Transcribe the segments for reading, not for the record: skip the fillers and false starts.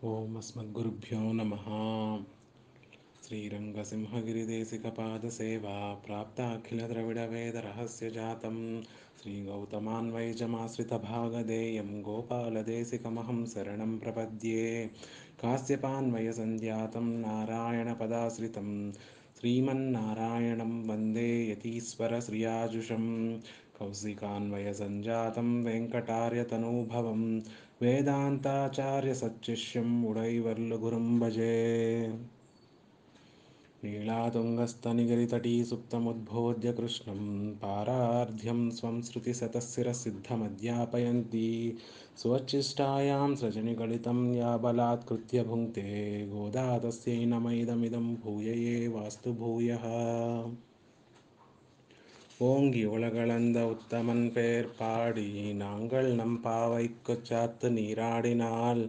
ఓం అస్మద్గురుభ్యో నమః. శ్రీరంగసింహగిరిదేశికపాదసేవా ప్రాప్తాఖిలద్రవిడవేదరహస్యజాతం శ్రీగౌతమాన్వైజమాశ్రితభాగధేయం గోపాలదేశికమహం శరణం ప్రపద్యే. కాశ్యపాన్వయసంధ్యాతం నారాయణపదాశ్రితం శ్రీమన్నారాయణం వందే యతీశ్వరశ్రియాజుషం. కౌశికాన్వయసంజాతం వెంకటార్యతనూభవం వేదాంతాచార్యసచ్చిష్యం ఉడైవర్లుగురుం భజే. नीलातुङ्गस्तनिगरितटी सुप्तमुद्बोध्य कृष्णं पारार्ध्यं स्वं श्रुतिशतशिरसिद्धमध्यापयन्ती स्वच्छिष्टायां सृजनिगलितं या बलात्कृत्य भुङ्क्ते गोदा तस्यै नमैदमिदं भूय वास्तु भूयः. ஓங்கி உலகளந்த உத்தமன் பேர் பாடி நாங்கள் நம் பாவைக்கு சாத்து நீராடினால்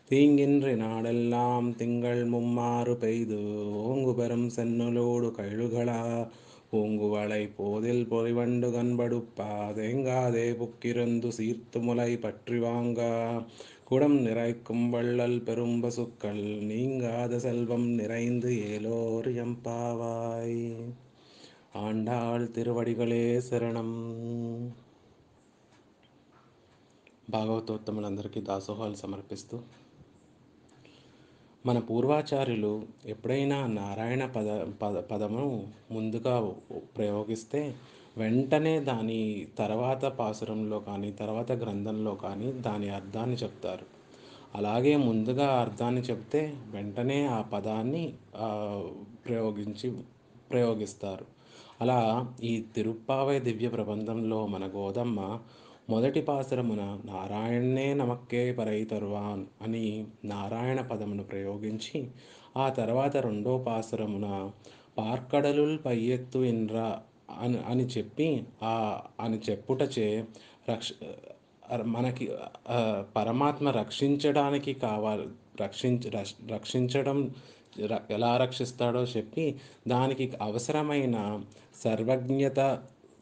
தீங்கின்றி நாடெல்லாம் திங்கள் மும்மாறு பெய்து ஓங்கு பெரும் சென்னலோடு கழுகளா பூங்குவளை போதில் பொறிவண்டு கண்படுப்பா தேங்காதே புக்கிருந்து சீர்த்து முலை பற்றி வாங்கா குடம் நிறைக்கும் வள்ளல் பெரும் பசுக்கள் நீங்காத செல்வம் நிறைந்து ஏலோர் எம்பாவாய். ఆండాళ్ తిరువడిగలే శరణం. భాగవతోత్తములందరికీ దాసోహాలు సమర్పిస్తూ, మన పూర్వాచార్యులు ఎప్పుడైనా నారాయణ పదము ముందుగా ప్రయోగిస్తే వెంటనే దాని తర్వాత పాసురంలో కానీ తర్వాత గ్రంథంలో కానీ దాని అర్థాన్ని చెప్తారు. అలాగే ముందుగా అర్థాన్ని చెప్తే వెంటనే ఆ పదాన్ని ప్రయోగిస్తారు. అలా ఈ తిరుప్పావై దివ్య ప్రబంధంలో మన గోదమ్మ మొదటి పాసురమున నారాయణే నమక్కే పరై తరువాన్ అని నారాయణ పదమును ప్రయోగించి, ఆ తర్వాత రెండో పాసురమున పార్కడలుల్ పయ్యెత్తు ఇన్రా అని చెప్పి అని చెప్పుటచే రక్ష మనకి పరమాత్మ రక్షించడానికి కావాలి, రక్షించడం ఎలా రక్షిస్తాడో చెప్పి దానికి అవసరమైన సర్వజ్ఞత,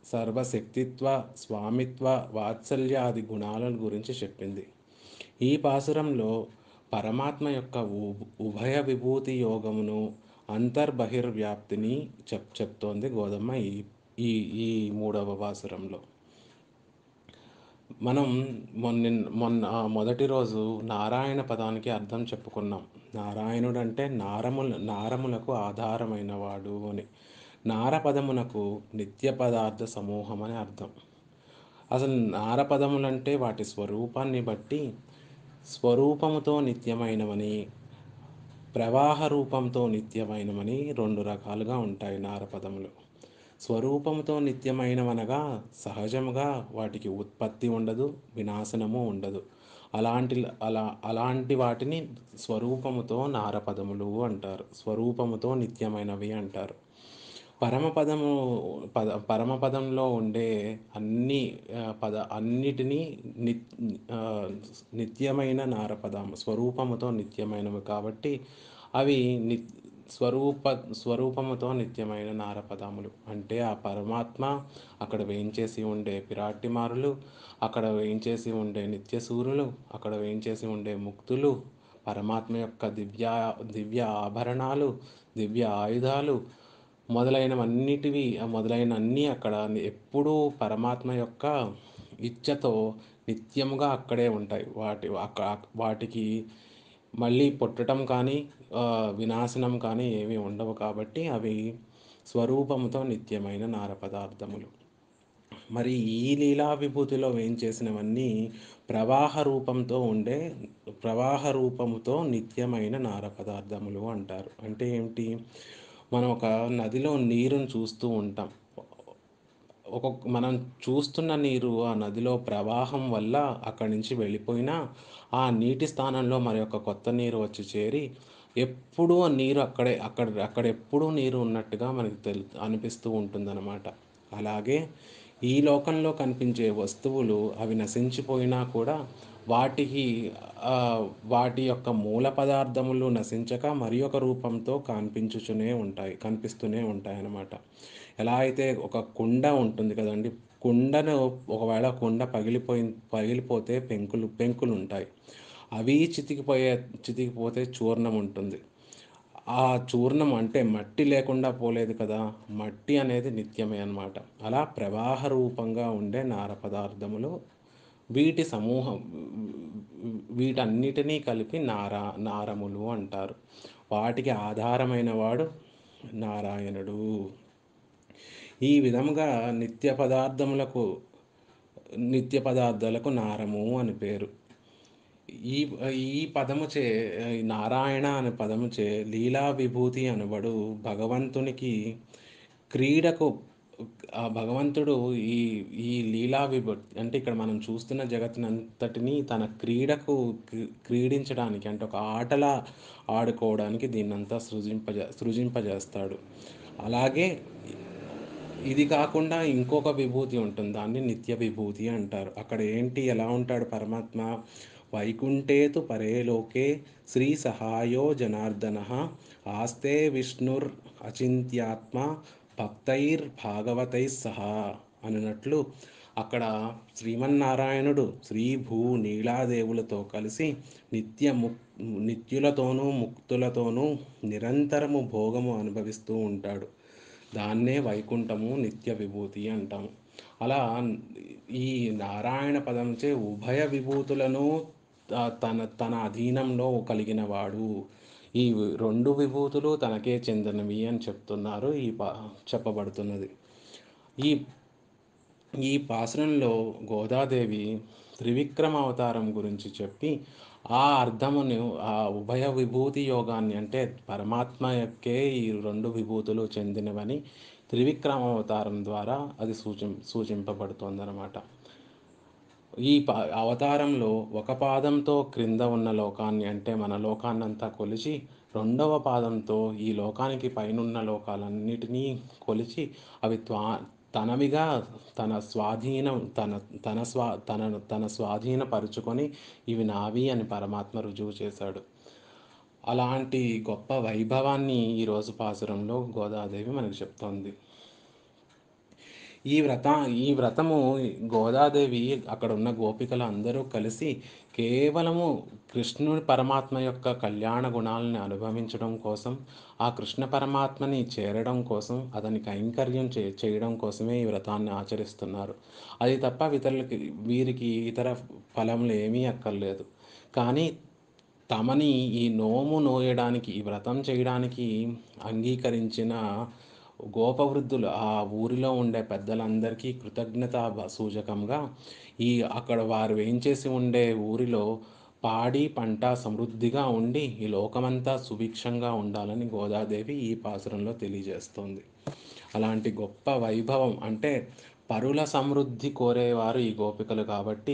సర్వశక్తిత్వ, స్వామిత్వ, వాత్సల్యాది గుణాల గురించి చెప్పింది. ఈ పాసురంలో పరమాత్మ యొక్క ఉభయ విభూతి యోగమును, అంతర్బహిర్వ్యాప్తిని చెప్తోంది గోదమ్మ ఈ ఈ మూడవ పాసురంలో. మనం మొన్న మొదటి రోజు నారాయణ పదానికి అర్థం చెప్పుకున్నాం. నారాయణుడు అంటే నారములకు ఆధారమైన వాడు అని. నారపదమునకు నిత్య పదార్థ సమూహం అని అర్థం. అసలు నారపదములంటే వాటి స్వరూపాన్ని బట్టి స్వరూపముతో నిత్యమైనవని, ప్రవాహ రూపంతో నిత్యమైనవని రెండు రకాలుగా ఉంటాయి నారపదములు. స్వరూపంతో నిత్యమైనవనగా సహజముగా వాటికి ఉత్పత్తి ఉండదు, వినాశనము ఉండదు. అలాంటి వాటిని స్వరూపముతో నారపదములు అంటారు, స్వరూపముతో నిత్యమైనవి అంటారు. పరమపదంలో ఉండే అన్నిటినీ నిత్యమైన నారపదము, స్వరూపముతో నిత్యమైనవి కాబట్టి అవి స్వరూపముతో నిత్యమైన నారపదములు. అంటే ఆ పరమాత్మ అక్కడ వేయించేసి ఉండే పిరాటిమారులు, అక్కడ వేయించేసి ఉండే నిత్యసూరులు, అక్కడ వేయించేసి ఉండే ముక్తులు, పరమాత్మ యొక్క దివ్య ఆభరణాలు, దివ్య ఆయుధాలు మొదలైనవన్నీ అక్కడ ఎప్పుడూ పరమాత్మ యొక్క ఇచ్ఛతో నిత్యముగా అక్కడే ఉంటాయి. వాటికి మళ్ళీ పుట్టడం కానీ వినాశనం కానీ ఏమీ ఉండవు కాబట్టి అవి స్వరూపముతో నిత్యమైన నారపదార్థములు. మరి ఈ లీలా విభూతిలో వేయించేసినవన్నీ ప్రవాహ రూపముతో నిత్యమైన నార పదార్థములు అంటారు. అంటే ఏమిటి? మనం ఒక నదిలో నీరుని చూస్తూ ఉంటాం. మనం చూస్తున్న నీరు ఆ నదిలో ప్రవాహం వల్ల అక్కడి నుంచి వెళ్ళిపోయినా ఆ నీటి స్థానంలో మరి ఒక కొత్త నీరు వచ్చి చేరి ఎప్పుడూ ఆ నీరు అక్కడ ఎప్పుడూ నీరు ఉన్నట్టుగా మనకి అనిపిస్తూ ఉంటుందన్నమాట. అలాగే ఈ లోకంలో కనిపించే వస్తువులు అవి నశించిపోయినా కూడా వాటి యొక్క మూల పదార్థములు నశించక మరి ఒక రూపంతో కనిపిస్తూనే ఉంటాయి అన్నమాట. ఎలా అయితే ఒక కుండ ఉంటుంది కదండి, ఒకవేళ కుండ పగిలిపోతే పెంకులు ఉంటాయి. అవి చితికిపోతే చూర్ణం ఉంటుంది. ఆ చూర్ణం అంటే మట్టి లేకుండా పోలేదు కదా! మట్టి అనేది నిత్యమే అన్నమాట. అలా ప్రవాహ రూపంగా ఉండే నార పదార్థములు వీటి సమూహం వీటన్నిటినీ కలిపి నారములు అంటారు. వాటికి ఆధారమైన వాడు నారాయణుడు. ఈ విధముగా నిత్య పదార్థాలకు నారము అని పేరు. ఈ ఈ పదముచే ఈ నారాయణ అనే పదముచే లీలా విభూతి అనబడు భగవంతునికి క్రీడకు ఆ భగవంతుడు ఈ ఈ లీలా విభూతి అంటే ఇక్కడ మనం చూస్తున్న జగత్తునంతటిని తన క్రీడకు క్రీడించడానికి అంటే ఒక ఆటలా ఆడుకోవడానికి దీన్నంతా సృజింపజేస్తాడు. అలాగే ఇది కాకుండా ఇంకొక విభూతి ఉంటుంది. దాన్ని నిత్య విభూతి అంటారు. అక్కడ ఏంటి ఎలా ఉంటాడు పరమాత్మ? వైకుంఠేతు పరేలోకే శ్రీ సహాయో జనార్దనః ఆస్తే విష్ణుర్ అచింత్యాత్మ భక్తైర్ భాగవతైః సహా అన్నట్లు అక్కడ శ్రీమన్నారాయణుడు శ్రీ భూ నీలాదేవులతో కలిసి నిత్యులతోనూ ముక్తులతోనూ నిరంతరము భోగము అనుభవిస్తూ ఉంటాడు. దాన్నే వైకుంఠము నిత్య విభూతి అంటాము. అలా ఈ నారాయణ పదంచే ఉభయ విభూతులను తన తన అధీనంలో కలిగిన వాడు. ఈ రెండు విభూతులు తనకే చెందినవి అని చెప్తున్నారు చెప్పబడుతున్నది. ఈ ఈ పాసురంలో గోదాదేవి త్రివిక్రమ అవతారం గురించి చెప్పి ఆ అర్థమును ఆ ఉభయ విభూతి యోగాన్ని అంటే పరమాత్మ యొక్కే ఈ రెండు విభూతులు చెందినవని త్రివిక్రమ అవతారం ద్వారా అది సూచింపబడుతోందనమాట. ఈ అవతారంలో ఒక పాదంతో క్రింద ఉన్న లోకాన్ని అంటే మన లోకాన్నంతా కొలిచి రెండవ పాదంతో ఈ లోకానికి పైనున్న లోకాలన్నిటినీ కొలిచి అవి తనవిగా తన స్వాధీనం తన తన స్వా తన స్వాధీనపరుచుకొని ఇవి నావి అని పరమాత్మ రుజువు చేశాడు. అలాంటి గొప్ప వైభవాన్ని ఈరోజు పాసురంలో గోదాదేవి మనకు చెప్తోంది. ఈ వ్రతము గోదాదేవి అక్కడ ఉన్న గోపికలు అందరూ కలిసి కేవలము కృష్ణుడి పరమాత్మ యొక్క కళ్యాణ గుణాలను అనుభవించడం కోసం, ఆ కృష్ణ పరమాత్మని చేరడం కోసం, అతని కైంకర్యం చేయడం కోసమే ఈ వ్రతాన్ని ఆచరిస్తున్నారు. అది తప్ప వీరికి ఇతర ఫలములు ఏమీ అక్కర్లేదు. కానీ తమని ఈ నోము నోయడానికి ఈ వ్రతం చేయడానికి అంగీకరించిన గోపవృద్ధులు ఆ ఊరిలో ఉండే పెద్దలందరికీ సూచకంగా అక్కడ వారు వేయించేసి ఉండే ఊరిలో పాడి పంట సమృద్ధిగా ఉండి ఈ లోకమంతా సుభిక్షంగా ఉండాలని గోదాదేవి ఈ పాసురంలో తెలియజేస్తోంది. అలాంటి గొప్ప వైభవం అంటే పరుల సమృద్ధి కోరేవారు ఈ గోపికలు కాబట్టి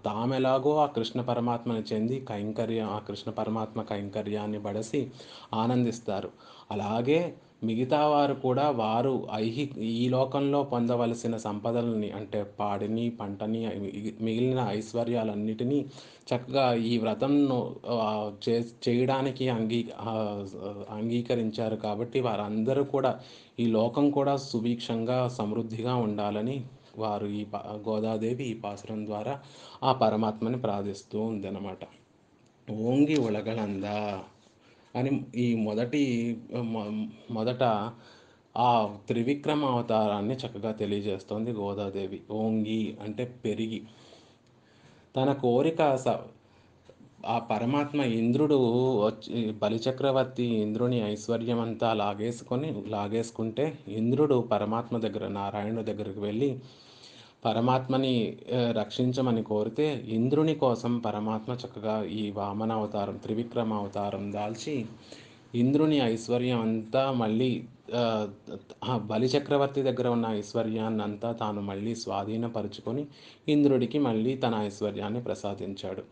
తామెలాగో ఆ కృష్ణ పరమాత్మని చెంది ఆ కృష్ణ పరమాత్మ కైంకర్యాన్ని బడసి ఆనందిస్తారు. అలాగే మిగతా వారు కూడా ఈ లోకంలో పొందవలసిన సంపదలని అంటే పాడిని పంటని మిగిలిన ఐశ్వర్యాలన్నిటినీ చక్కగా ఈ వ్రతంను చేయడానికి అంగీకరించారు కాబట్టి వారందరూ కూడా ఈ లోకం కూడా సుభిక్షంగా సమృద్ధిగా ఉండాలని వారు గోదాదేవి ఈ పాసురం ద్వారా ఆ పరమాత్మని ప్రార్థిస్తూ ఉందన్నమాట. ఓంగి ఉలగలందా అని ఈ మొదట ఆ త్రివిక్రమ అవతారాన్ని చక్కగా తెలియజేస్తోంది గోదాదేవి. ఓంగి అంటే పెరిగి తన కోరిక ఆ పరమాత్మ ఇంద్రుడు వచ్చి బలిచక్రవర్తి ఇంద్రుని ఐశ్వర్యం అంతా లాగేసుకుంటే ఇంద్రుడు పరమాత్మ దగ్గర నారాయణుడి దగ్గరికి వెళ్ళి పరమాత్మని రక్షించమని కోరితే ఇంద్రుని కోసం పరమాత్మ చక్కగా ఈ వామన అవతారం త్రివిక్రమ అవతారం దాల్చి ఇంద్రుని ఐశ్వర్యం అంతా మళ్ళీ బలిచక్రవర్తి దగ్గర ఉన్న ఐశ్వర్యాన్ని అంతా తాను మళ్ళీ స్వాధీనపరుచుకొని ఇంద్రుడికి మళ్ళీ తన ఐశ్వర్యాన్ని ప్రసాదించాడు.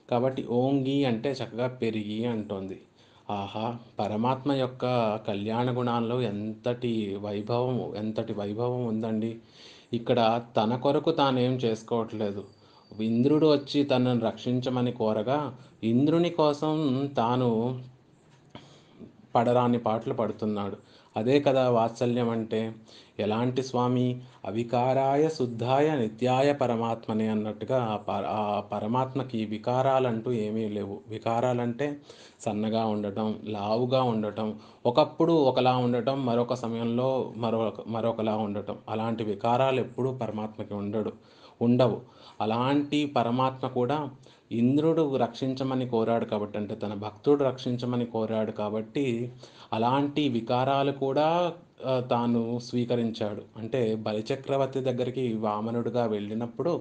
కాబట్టి ఓంగి అంటే చక్కగా పెరిగి అంటోంది. ఆహా! పరమాత్మ యొక్క కళ్యాణ గుణాల్లో ఎంతటి వైభవం ఉందండి. ఇక్కడ తన కొరకు తానేం చేసుకోవట్లేదు. ఇంద్రుడు వచ్చి తనను రక్షించమని కోరగా ఇంద్రుని కోసం తాను పడరాని పాటలు పడుతున్నాడు. అదే కదా వాత్సల్యం అంటే. ఎలాంటి స్వామి? అవికారాయ శుద్ధాయ నిత్యాయ పరమాత్మనే అన్నట్టుగా ఆ పరమాత్మకి వికారాలంటూ ఏమీ లేవు. వికారాలంటే సన్నగా ఉండటం, లావుగా ఉండటం, ఒకప్పుడు ఒకలా ఉండటం, మరొక సమయంలో మరొకలా ఉండటం. అలాంటి వికారాలు ఎప్పుడూ పరమాత్మకి ఉండవు. అలాంటి పరమాత్మ కూడా ఇంద్రుడు రక్షించమని కోరాడు కాబట్టి, అంటే తన భక్తుడు రక్షించమని కోరాడు కాబట్టి, అలాంటి వికారాలు కూడా తాను స్వీకరించాడు. అంటే బలిచక్రవర్తి దగ్గరికి వామనుడిగా వెళ్ళినప్పుడు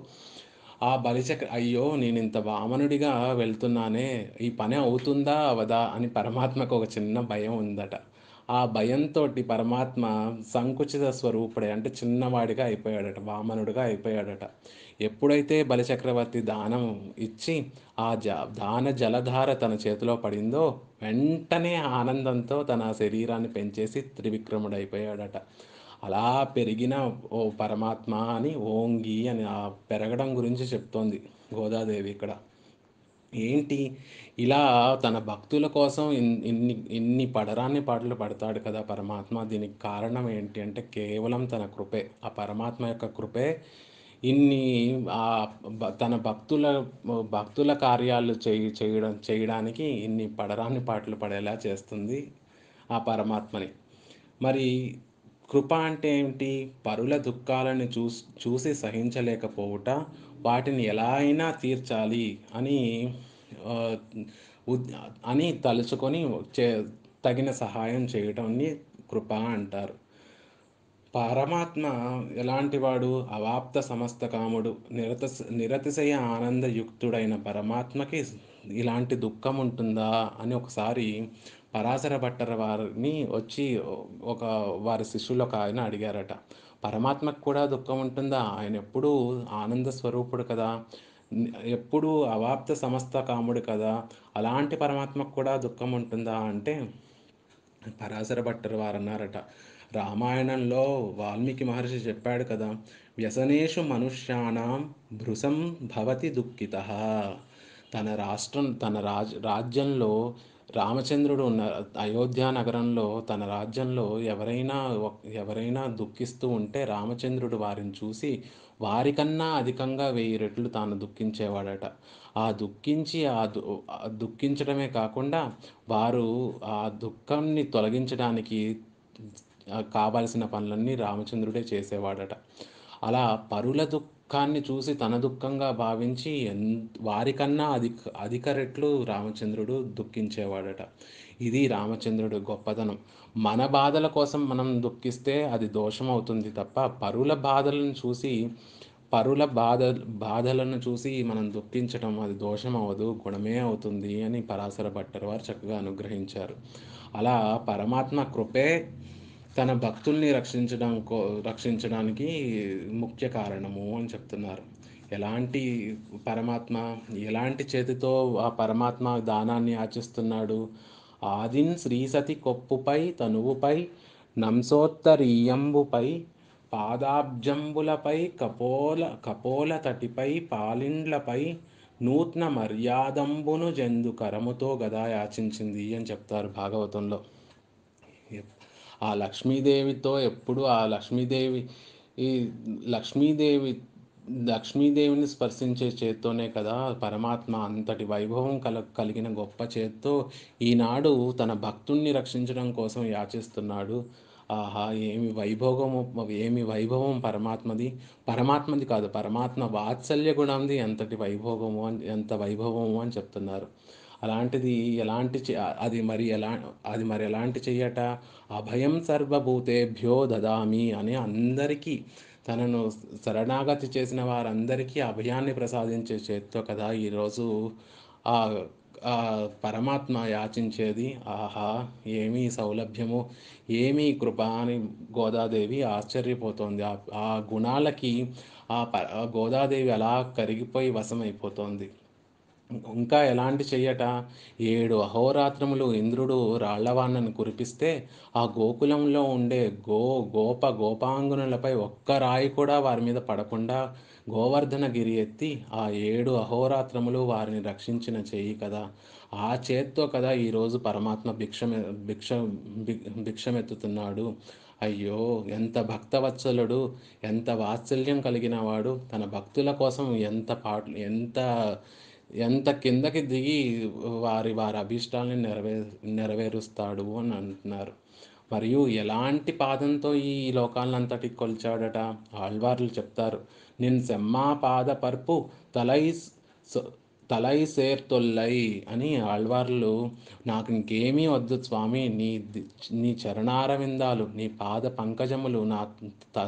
అయ్యో నేను ఇంత వామనుడిగా వెళ్తున్నానే, ఈ పని అవుతుందా అవదా అని పరమాత్మకు ఒక చిన్న భయం ఉందట. ఆ భయంతోటి పరమాత్మ సంకుచిత స్వరూపుడే, అంటే చిన్నవాడిగా అయిపోయాడట, వామనుడిగా అయిపోయాడట. ఎప్పుడైతే బలిచక్రవర్తి దానం ఇచ్చి ఆ దాన జలధార తన చేతిలో పడిందో, వెంటనే ఆనందంతో తన శరీరాన్ని పెంచేసి త్రివిక్రముడైపోయాడట. అలా పెరిగిన ఓ పరమాత్మ అని ఓంగి అని ఆ పెరగడం గురించి చెప్తోంది గోదాదేవి ఇక్కడ. ఏంటి ఇలా తన భక్తుల కోసం ఇన్ని పడరాని పాటలు పడతాడు కదా పరమాత్మ. దీనికి కారణం ఏంటి అంటే కేవలం తన కృపే. ఆ పరమాత్మ యొక్క కృపే ఇన్ని తన భక్తుల కార్యాలు చేయడానికి ఇన్ని పడరాని పాటలు పడేలా చేస్తుంది ఆ పరమాత్మని. మరి కృప అంటే ఏమిటి? పరుల దుఃఖాలను చూసి సహించలేకపోవుట, వాటిని ఎలా అయినా తీర్చాలి అని ఆహ్, ఉద్ అని తలుచుకొని చే తగిన సహాయం చేయటాన్ని కృప అంటారు. పరమాత్మ ఎలాంటివాడు? అవాప్త సమస్త కాముడు. నిరతిశయ ఆనందయుక్తుడైన పరమాత్మకి ఇలాంటి దుఃఖం ఉంటుందా అని ఒకసారి పరాశర భట్టర్ వారిని వచ్చి ఒక వారి శిష్యులు ఒక ఆయన అడిగారట. పరమాత్మకు కూడా దుఃఖం ఉంటుందా? ఆయన ఎప్పుడూ ఆనంద స్వరూపుడు కదా, ఎప్పుడూ అవాప్త సమస్త కాముడు కదా, అలాంటి పరమాత్మకు కూడా దుఃఖం ఉంటుందా అంటే పరాశర భట్టర్ వారు అన్నారట, రామాయణంలో వాల్మీకి మహర్షి చెప్పాడు కదా, వ్యసనేషు మనుష్యానాం భృశం భవతి దుఃఖిత. రాజ్యంలో రామచంద్రుడు ఉన్న అయోధ్య నగరంలో తన రాజ్యంలో ఎవరైనా దుఃఖిస్తూ ఉంటే రామచంద్రుడు వారిని చూసి వారికన్నా అధికంగా 1000 రెట్లు తాను దుఃఖించేవాడట. ఆ దుఃఖించి దుఃఖించడమే కాకుండా వారు ఆ దుఃఖాన్ని తొలగించడానికి కావాల్సిన పనులన్నీ రామచంద్రుడే చేసేవాడట. అలా పరుల దుఃఖాన్ని చూసి తన దుఃఖంగా భావించి వారికన్నా అధిక రెట్లు రామచంద్రుడు దుఃఖించేవాడట. ఇది రామచంద్రుడు గొప్పతనం. మన బాధల కోసం మనం దుఃఖిస్తే అది దోషం అవుతుంది తప్ప, పరుల బాధలను చూసి మనం దుఃఖించడం అది దోషం అవ్వదు, గుణమే అవుతుంది అని పరాశర భట్టర్ వారు చక్కగా అనుగ్రహించారు. అలా పరమాత్మ కృపే తన భక్తుల్ని రక్షించడానికి ముఖ్య కారణము అని చెప్తున్నారు. ఎలాంటి పరమాత్మ, ఎలాంటి చేతితో ఆ పరమాత్మ దానాన్ని ఆచిస్తున్నాడు? ఆదిన్ శ్రీసతి కొప్పుపై తనువుపై నంసోత్తరీయంబుపై పాదాబ్జంబులపై కపోల తటిపై పాలిండ్లపై నూత్న మర్యాదంబును జందు కరముతో గదా యాచించింది అని చెప్తారు భాగవతంలో. ఆ లక్ష్మీదేవితో ఎప్పుడు ఈ లక్ష్మీదేవి లక్ష్మీదేవిని స్పర్శించే చేత్తోనే కదా పరమాత్మ అంతటి వైభవం కలిగిన గొప్ప చేత్తో ఈనాడు తన భక్తుణ్ణి రక్షించడం కోసం యాచిస్తున్నాడు. ఆహా! ఏమి వైభవం పరమాత్మది కాదు, పరమాత్మ వాత్సల్య గుణంది ఎంత వైభవము అని చెప్తున్నారు. అలాంటిది అది మరి ఎలాంటి చెయ్యట? అభయం సర్వభూతేభ్యో దదామి అని అందరికీ, తనను శరణాగతి చేసిన వారందరికీ అభయాన్ని ప్రసాదించే చేత్తో కదా ఈరోజు ఆ ఆ పరమాత్మ యాచించేది. ఆహా! ఏమీ సౌలభ్యము, ఏమీ కృప అని గోదాదేవి ఆశ్చర్యపోతోంది. ఆ గుణాలకి ఆ గోదాదేవి అలా కరిగిపోయి వశమైపోతోంది. ఇంకా ఎలాంటి చెయ్యట 7 అహోరాత్రములు ఇంద్రుడు రాళ్లవానను కురిపిస్తే ఆ గోకులంలో ఉండే గోపాంగనులపై ఒక్క రాయి కూడా వారి మీద పడకుండా గోవర్ధనగిరి ఎత్తి ఆ 7 అహోరాత్రములు వారిని రక్షించిన చెయ్యి కదా! ఆ చేత్తో కదా ఈరోజు పరమాత్మ భిక్ష భిక్షమెత్తుతున్నాడు. అయ్యో! ఎంత భక్తవత్సలుడు, ఎంత వాత్సల్యం కలిగిన వాడు, తన భక్తుల కోసం ఎంత కిందకి దిగి వారి అభీష్టాలని నెరవేరుస్తాడు అని అంటున్నారు. మరియు ఎలాంటి పాదంతో ఈ లోకాలనంతటికి కొలిచాడట ఆళ్వార్లు చెప్తారు. నిన్ సెమ్మా పాద పర్పు తలై సొ తలై సేర్తొల్లై అని ఆళ్వార్లు, నాకు ఇంకేమీ వద్దు స్వామి, నీ చరణారవిందాలు, నీ పాద పంకజములు నా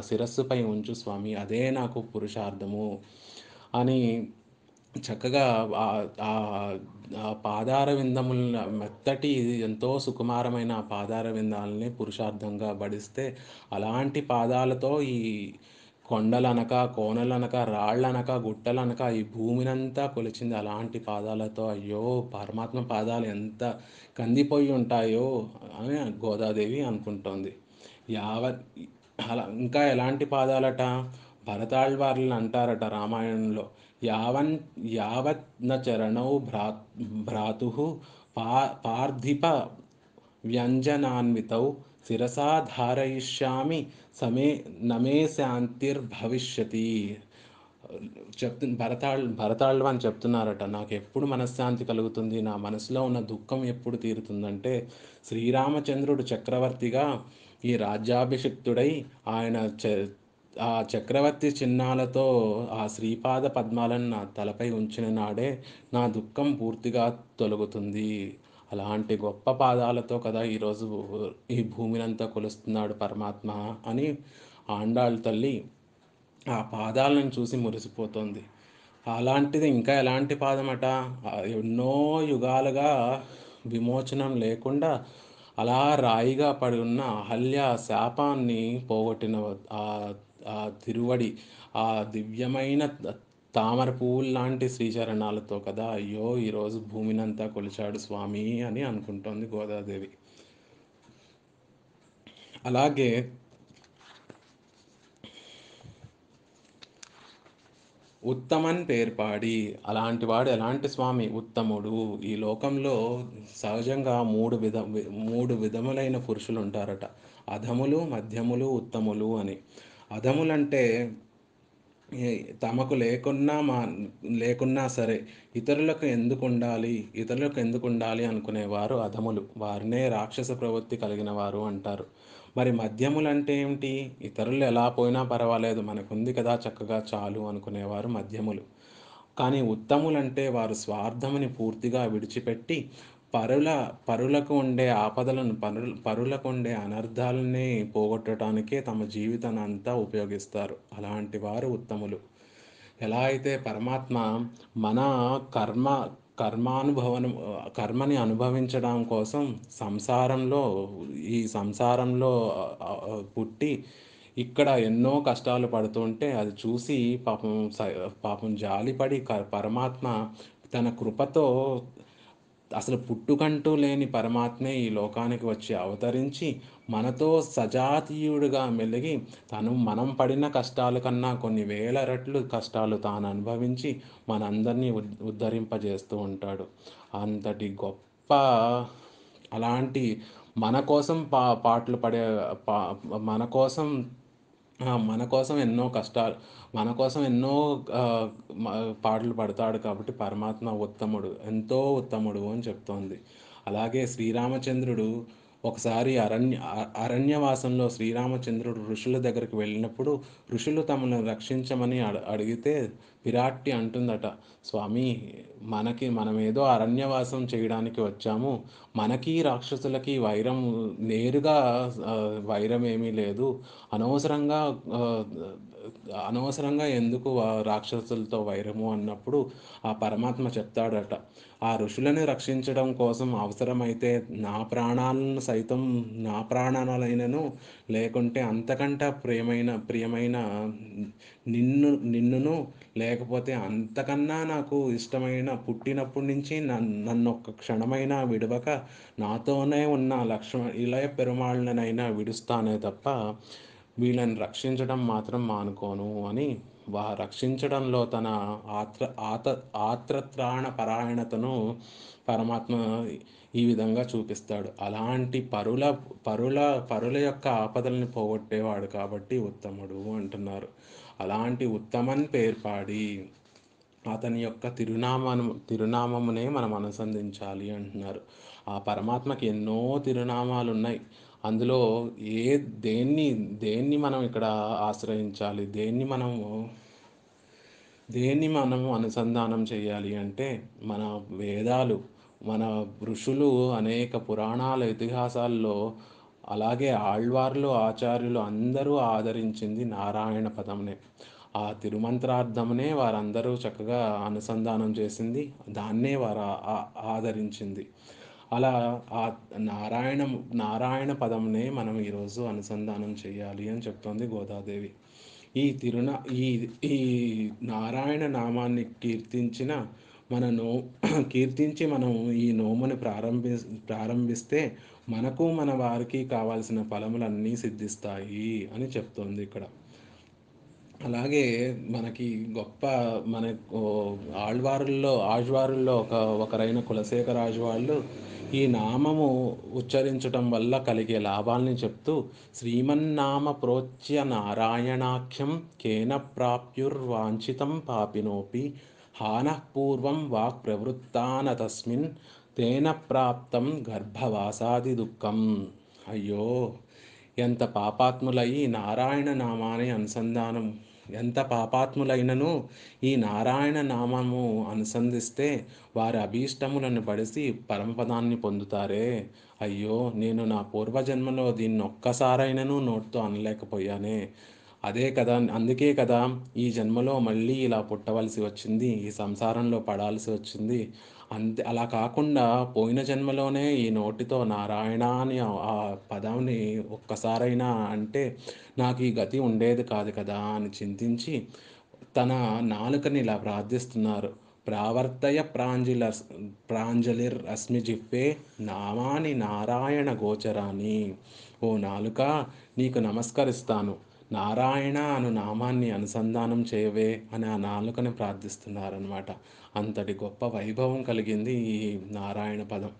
శిరస్సుపై ఉంచు స్వామి, అదే నాకు పురుషార్థము అని చక్కగా ఆ పాదార విందముల మెత్తటి ఎంతో సుకుమారమైన ఆ పాదార విందాలని పురుషార్థంగా బడిస్తే, అలాంటి పాదాలతో ఈ కొండలనక, కోనలనక, రాళ్ళనక, గుట్టలనక ఈ భూమినంతా కొలిచింది అలాంటి పాదాలతో. అయ్యో! పరమాత్మ పాదాలు ఎంత కందిపోయి ఉంటాయో అని గోదాదేవి అనుకుంటోంది. యావత్ అలా ఇంకా ఎలాంటి పాదాలట? భరతాళ్వార్లు అంటారట రామాయణంలో, యావన్ యావత్ న చరణౌ భ్రాతుః పార్థిప వ్యంజనాన్వితౌ శిరసా ధారయిష్యామి నమే శాంతిర్భవిష్యతి. భరతాళ్ళు అని చెప్తున్నారట, నాకు ఎప్పుడు మనశ్శాంతి కలుగుతుంది, నా మనసులో ఉన్న దుఃఖం ఎప్పుడు తీరుతుందంటే, శ్రీరామచంద్రుడు చక్రవర్తిగా ఈ రాజ్యాభిషిక్తుడై ఆయన ఆ చక్రవర్తి చిహ్నాలతో ఆ శ్రీపాద పద్మాలను నా తలపై ఉంచిన నాడే నా దుఃఖం పూర్తిగా తొలగుతుంది. అలాంటి గొప్ప పాదాలతో కదా ఈరోజు ఈ భూమినంతా కొలుస్తున్నాడు పరమాత్మ అని ఆండాళ్ళ తల్లి ఆ పాదాలను చూసి మురిసిపోతుంది. అలాంటిది ఇంకా ఎలాంటి పాదమట? ఎన్నో యుగాలుగా విమోచనం లేకుండా అలా రాయిగా పడి ఉన్న అహల్య శాపాన్ని పోగొట్టిన ఆ ఆ తిరువడి, ఆ దివ్యమైన తామర పువ్వుల్లాంటి శ్రీచరణాలతో కదా అయ్యో ఈరోజు భూమినంతా కొలిచాడు స్వామి అని అనుకుంటోంది గోదాదేవి. అలాగే ఉత్తమన్ పేర్పాడి, అలాంటి వాడు ఎలాంటి స్వామి? ఉత్తముడు. ఈ లోకంలో సహజంగా మూడు విధములైన పురుషులు ఉంటారట. అధములు, మధ్యములు, ఉత్తములు అని. అధములంటే ఏ తమకు లేకున్నా సరే ఇతరులకు ఎందుకు ఉండాలి అనుకునేవారు అధములు. వారినే రాక్షస ప్రవృత్తి కలిగిన వారు అంటారు. మరి మధ్యములు అంటే ఏమిటి? ఇతరులు ఎలా పోయినా పర్వాలేదు, మనకుంది కదా చక్కగా చాలు అనుకునేవారు మధ్యములు. కానీ ఉత్తములంటే వారు స్వార్థముని పూర్తిగా విడిచిపెట్టి పరుల పరులకు ఉండే ఆపదలను, పరులకు ఉండే అనర్థాలని పోగొట్టడానికే తమ జీవితాన్ని అంతా ఉపయోగిస్తారు. అలాంటి వారు ఉత్తములు. ఎలా అయితే పరమాత్మ మన కర్మ కర్మానుభవనం కర్మని అనుభవించడం కోసం సంసారంలో ఈ సంసారంలో పుట్టి ఇక్కడ ఎన్నో కష్టాలు పడుతుంటే అది చూసి పాపం జాలిపడి పరమాత్మ తన కృపతో అసలు పుట్టుకంటూ లేని పరమాత్మే ఈ లోకానికి వచ్చి అవతరించి మనతో సజాతీయుడిగా మెలిగి మనం పడిన కష్టాల కన్నా కొన్ని వేల రెట్లు కష్టాలు తాను అనుభవించి మనందరినీ ఉద్ధరింపజేస్తూ ఉంటాడు. అంతటి గొప్ప అలాంటి మన కోసం పాటలు పడే పా మన కోసం మన కోసం ఎన్నో కష్టాలు మన కోసం ఎన్నో ఆహ్, మ పాటలు పడతాడు కాబట్టి పరమాత్మ ఉత్తముడు, ఎంతో ఉత్తముడు అని చెప్తోంది. అలాగే శ్రీరామచంద్రుడు ఒకసారి అరణ్యవాసంలో శ్రీరామచంద్రుడు ఋషుల దగ్గరికి వెళ్ళినప్పుడు ఋషులు తమను రక్షించమని అడిగితే పిరాట్టి అంటుందట, స్వామి మనమేదో అరణ్యవాసం చేయడానికి వచ్చాము. మనకి రాక్షసులకి వైరం నేరుగా వైరం ఏమీ లేదు. అనవసరంగా ఆహ్, అనవసరంగా ఎందుకు రాక్షసులతో వైరము అన్నప్పుడు ఆ పరమాత్మ చెప్తాడట, ఆ ఋషులను రక్షించడం కోసం అవసరమైతే నా ప్రాణాలైనను, లేకుంటే అంతకంటే ప్రియమైన నిన్నును లేకపోతే అంతకన్నా నాకు ఇష్టమైన పుట్టినప్పటి నుంచి నన్నొక్క క్షణమైనా విడవక నాతోనే ఉన్న ఇళయ పెరుమాళ్ళనైనా విడుస్తానే తప్ప వీళ్ళని రక్షించడం మాత్రం మానుకోను అని రక్షించడంలో తన ఆత్ర ఆత ఆత్రత్రాణ పరాయణతను పరమాత్మ ఈ విధంగా చూపిస్తాడు. అలాంటి పరుల పరుల యొక్క ఆపదల్ని పోగొట్టేవాడు కాబట్టి ఉత్తముడు అంటున్నారు. అలాంటి ఉత్తమన్ పేర్పాడి అతని యొక్క తిరునామమునే మనం అనుసంధించాలి అంటున్నారు. ఆ పరమాత్మకి ఎన్నో తిరునామాలు ఉన్నాయి. అందులో ఏ దేన్ని దేన్ని మనం ఇక్కడ ఆశ్రయించాలి, దేన్ని మనము అనుసంధానం చేయాలి అంటే మన వేదాలు, మన ఋషులు అనేక పురాణాల ఇతిహాసాల్లో, అలాగే ఆళ్వార్లు ఆచార్యులు అందరూ ఆదరించింది నారాయణ పదంనే. ఆ తిరుమంత్రార్థమునే వారందరూ చక్కగా అనుసంధానం చేసింది, దాన్నే వారు ఆదరించింది. అలా ఆ నారాయణ నారాయణ పదంనే మనం ఈరోజు అనుసంధానం చేయాలి అని చెప్తోంది గోదాదేవి. ఈ తిరునా ఈ ఈ నారాయణ నామాన్ని మన నో కీర్తించి మనం ఈ నోముని ప్రారంభిస్తే మనకు మన వారికి కావాల్సిన ఫలములన్నీ సిద్ధిస్తాయి అని చెప్తోంది ఇక్కడ. అలాగే మనకి గొప్ప మన ఆళ్వారుల్లో ఒకరైన కులశేఖర ఆళ్వార్లు ఈ నామము ఉచ్చరించటం వల్ల కలిగే లాభాల్ని చెప్తూ శ్రీమన్నామ ప్రోచ్య నారాయణాఖ్యం కేన ప్రాప్యుర్వాంఛితం పాపినోపి హానః పూర్వం వాక్ ప్రవృత్తాన తస్మిన్ తేన ప్రాప్తం గర్భవాసాది దుఃఖం. అయ్యో, ఎంత పాపాత్ములై నారాయణ నామాన్ని అనుసంధానం ఎంత పాపాత్ములైనను ఈ నారాయణ నామము అనుసంధిస్తే వారి అభీష్టములను పడిసి పరమపదాన్ని పొందుతారే. అయ్యో, నేను నా పూర్వజన్మలో దీన్ని ఒక్కసారైనను నోటితో అనలేకపోయానే. అందుకే కదా ఈ జన్మలో మళ్ళీ ఇలా పుట్టవలసి వచ్చింది, ఈ సంసారంలో పడాల్సి వచ్చింది. అలా కాకుండా పోయిన జన్మలోనే ఈ నోటితో నారాయణ అని ఆ పదాన్ని ఒక్కసారైనా అంటే నాకు ఈ గతి ఉండేది కాదు కదా అని చింతించి తన నాలుకని ఇలా ప్రార్థిస్తున్నారు. ప్రావర్తయ ప్రాంజలిర్ అస్మి జిహ్వే నామాని నారాయణ గోచరాని. ఓ నాలుక, నీకు నమస్కరిస్తాను, నారాయణ అను నామాన్ని అనుసంధానం చేయవే అని ఆ నాలుకని ప్రార్థిస్తున్నారనమాట. అంతటి గొప్ప వైభవం కలిగింది ఈ నారాయణ పదం.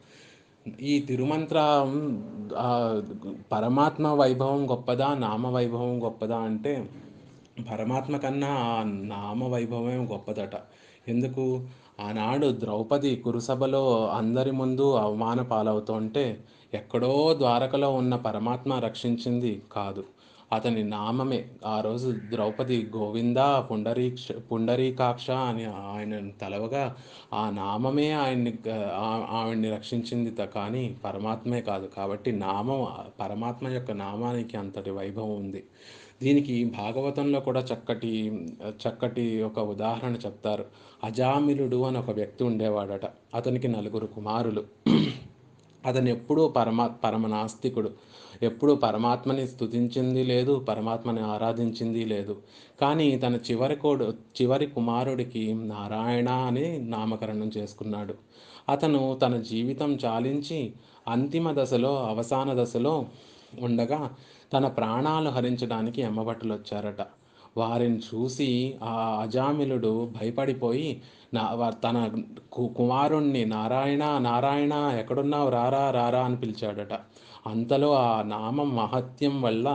ఈ తిరుమంత్రం పరమాత్మ వైభవం గొప్పదా, నామ వైభవం గొప్పదా అంటే పరమాత్మ కన్నా ఆ నామ వైభవమే గొప్పదట. ఎందుకు? ఆనాడు ద్రౌపది కురుసభలో అందరి ముందు అవమాన పాలవుతుంటే ఎక్కడో ద్వారకలో ఉన్న పరమాత్మ రక్షించింది కాదు, అతని నామమే. ఆ రోజు ద్రౌపది గోవింద పుండరీకాక్ష అని ఆయన తలవగా ఆ నామమే ఆవిడ్ని రక్షించింది కానీ పరమాత్మే కాదు. కాబట్టి పరమాత్మ యొక్క నామానికి అంతటి వైభవం ఉంది. దీనికి భాగవతంలో కూడా చక్కటి ఒక ఉదాహరణ చెప్తారు. అజామిలుడు అని ఒక వ్యక్తి ఉండేవాడట. అతనికి 4 కుమారులు. అతను ఎప్పుడూ పరమనాస్తికుడు. ఎప్పుడూ పరమాత్మని స్తుతించింది లేదు, పరమాత్మని ఆరాధించింది లేదు. కానీ తన చివరి కుమారుడికి నారాయణ అని నామకరణం చేసుకున్నాడు. అతను తన జీవితం చాలించి అవసాన దశలో ఉండగా తన ప్రాణాలు హరించడానికి యమభటులు వచ్చారట. వారిని చూసి ఆ అజామిలుడు భయపడిపోయి తన కుమారుణ్ణి నారాయణ నారాయణ ఎక్కడున్నావు, రారా రారా అని పిలిచాడట. అంతలో ఆ నామం మహత్యం వల్ల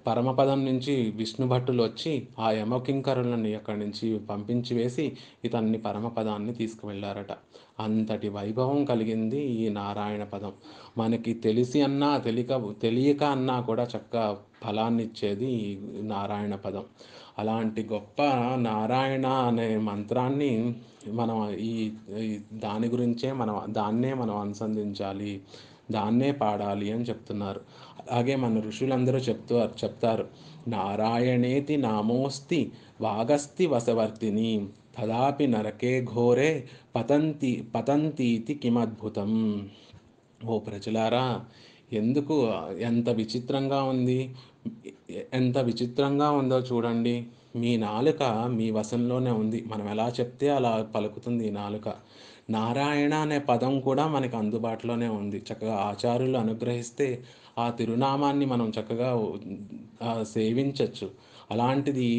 పరమపదం నుంచి విష్ణు భట్టులు వచ్చి ఆ యమకింకరులని అక్కడి నుంచి పంపించి వేసి ఇతన్ని పరమపదాన్ని తీసుకువెళ్ళారట. అంతటి వైభవం కలిగింది ఈ నారాయణ పదం. మనకి తెలియక అన్నా కూడా చక్కగా ఫలాన్ని ఇచ్చేది ఈ నారాయణ పదం. అలాంటి గొప్ప నారాయణ అనే మంత్రాన్ని మనం ఈ దాని గురించే దాన్నే మనం అనుసంధించాలి, దాన్నే పాడాలి అని చెప్తున్నారు. అలాగే మన ఋషులందరూ చెప్తారు, నారాయణేతి నామోస్తి వాగస్తి వసవర్తిని తదాపి నరకే ఘోరే పతంతీతి కిమద్భుతం. ఓ ప్రజలారా, ఎందుకు ఎంత విచిత్రంగా ఉంది, ఎంత విచిత్రంగా ఉందో చూడండి. మీ నాలుక మీ వశంలోనే ఉంది. మనం ఎలా చెప్తే అలా పలుకుతుంది ఈ నాలుక. నారాయణ అనే పదం కూడా మనకు అందుబాటులోనే ఉంది. చక్కగా ఆచార్యులు అనుగ్రహిస్తే ఆ తిరునామాన్ని మనం చక్కగా సేవించొచ్చు. అలాంటిది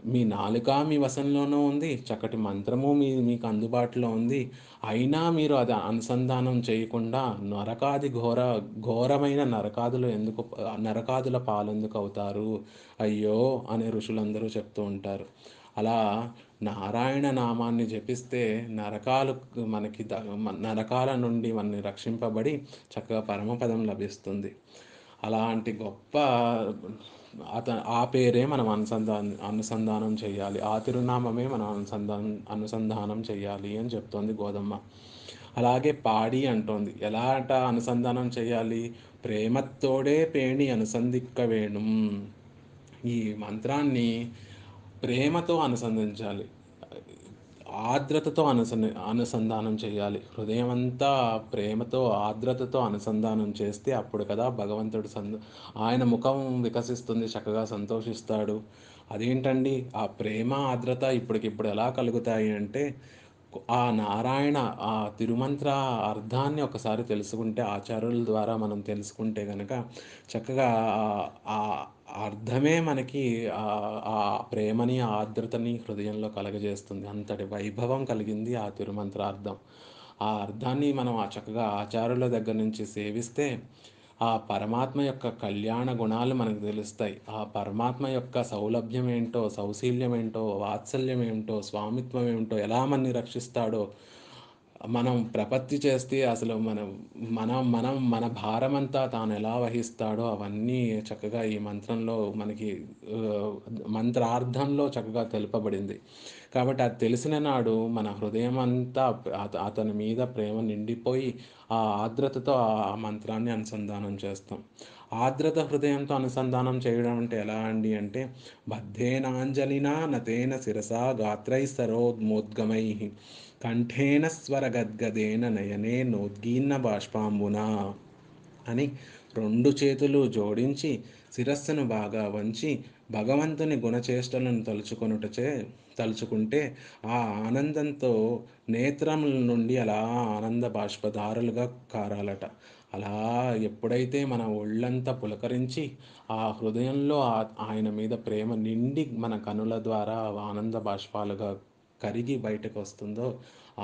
మీ నాలుక మీ వశంలోనూ ఉంది. చక్కటి మంత్రము మీకు అందుబాటులో ఉంది. అయినా మీరు అది అనుసంధానం చేయకుండా ఘోరమైన నరకాదుల పాలెందుకు అవుతారు అయ్యో అని ఋషులందరూ చెప్తూ ఉంటారు. అలా నారాయణ నామాన్ని జపిస్తే నరకాలు మనకి నరకాల నుండి మనని రక్షింపబడి చక్కగా పరమపదం లభిస్తుంది. అలాంటి గొప్ప ఆ పేరే మనం అనుసంధానం చేయాలి. ఆ తిరునామమే మనం అనుసంధానం చేయాలి అని చెప్తోంది గోదమ్మ. అలాగే పాడి అంటోంది. ఎలాట అనుసంధానం చేయాలి? ప్రేమతోడే పేణి అనుసంధిక్క వేణుం. ఈ మంత్రాన్ని ప్రేమతో అనుసంధించాలి. ఆర్ద్రతతో అనుసంధానం చేయాలి. హృదయం అంతా ప్రేమతో ఆర్ద్రతతో అనుసంధానం చేస్తే అప్పుడు కదా భగవంతుడు ఆయన ముఖం వికసిస్తుంది, చక్కగా సంతోషిస్తాడు. అదేంటండి ఆ ప్రేమ ఆర్ద్రత ఇప్పటికిప్పుడు ఎలా కలుగుతాయి అంటే ఆ నారాయణ ఆ తిరుమంత్ర అర్థాన్ని ఒకసారి తెలుసుకుంటే ఆచార్యుల ద్వారా మనం తెలుసుకుంటే గనక చక్కగా ఆ అర్థమే మనకి ఆ ప్రేమని ఆ ఆర్ద్రతని హృదయంలో కలగజేస్తుంది. అంతటి వైభవం కలిగింది ఆ తిరుమంత్రార్థం. ఆ అర్థాన్ని మనం చక్కగా ఆచార్యుల దగ్గర నుంచి సేవిస్తే ఆ పరమాత్మ యొక్క కళ్యాణ గుణాలు మనకు తెలుస్తాయి. ఆ పరమాత్మ యొక్క సౌలభ్యం ఏంటో, సౌశీల్యం ఏంటో, వాత్సల్యం ఏంటో, స్వామిత్వం ఏమిటో, ఎలా మనని రక్షిస్తాడో, మనం ప్రపత్తి చేస్తే అసలు మన భారమంతా తాను ఎలా వహిస్తాడో అవన్నీ చక్కగా ఈ మంత్రంలో మనకి ఆ, మంత్రార్థంలో చక్కగా తెలుపబడింది. కాబట్టి అది తెలిసిన నాడు మన హృదయం అంతా అతని మీద ప్రేమ నిండిపోయి ఆ ఆర్ద్రతతో ఆ మంత్రాన్ని అనుసంధానం చేస్తాం. ఆర్ద్రత హృదయంతో అనుసంధానం చేయడం అంటే ఎలా అండి అంటే బద్ధేనాంజలినా నతేన శిరసా గాత్రై సరోద్మోద్గమై కంఠేన స్వరగద్గదేన నయనే నోద్గీన్న బాష్పాంబునా అని రెండు చేతులు జోడించి శిరస్సును బాగా వంచి భగవంతుని గుణచేష్టలను తలుచుకుంటే ఆ ఆనందంతో నేత్రముల నుండి అలా ఆనంద బాష్పధారలుగా కారాలట. అలా ఎప్పుడైతే మన ఒళ్ళంతా పులకరించి ఆ హృదయంలో ఆయన మీద ప్రేమ నిండి మన కనుల ద్వారా ఆనంద బాష్పాలుగా కరిగి బయటకు వస్తుందో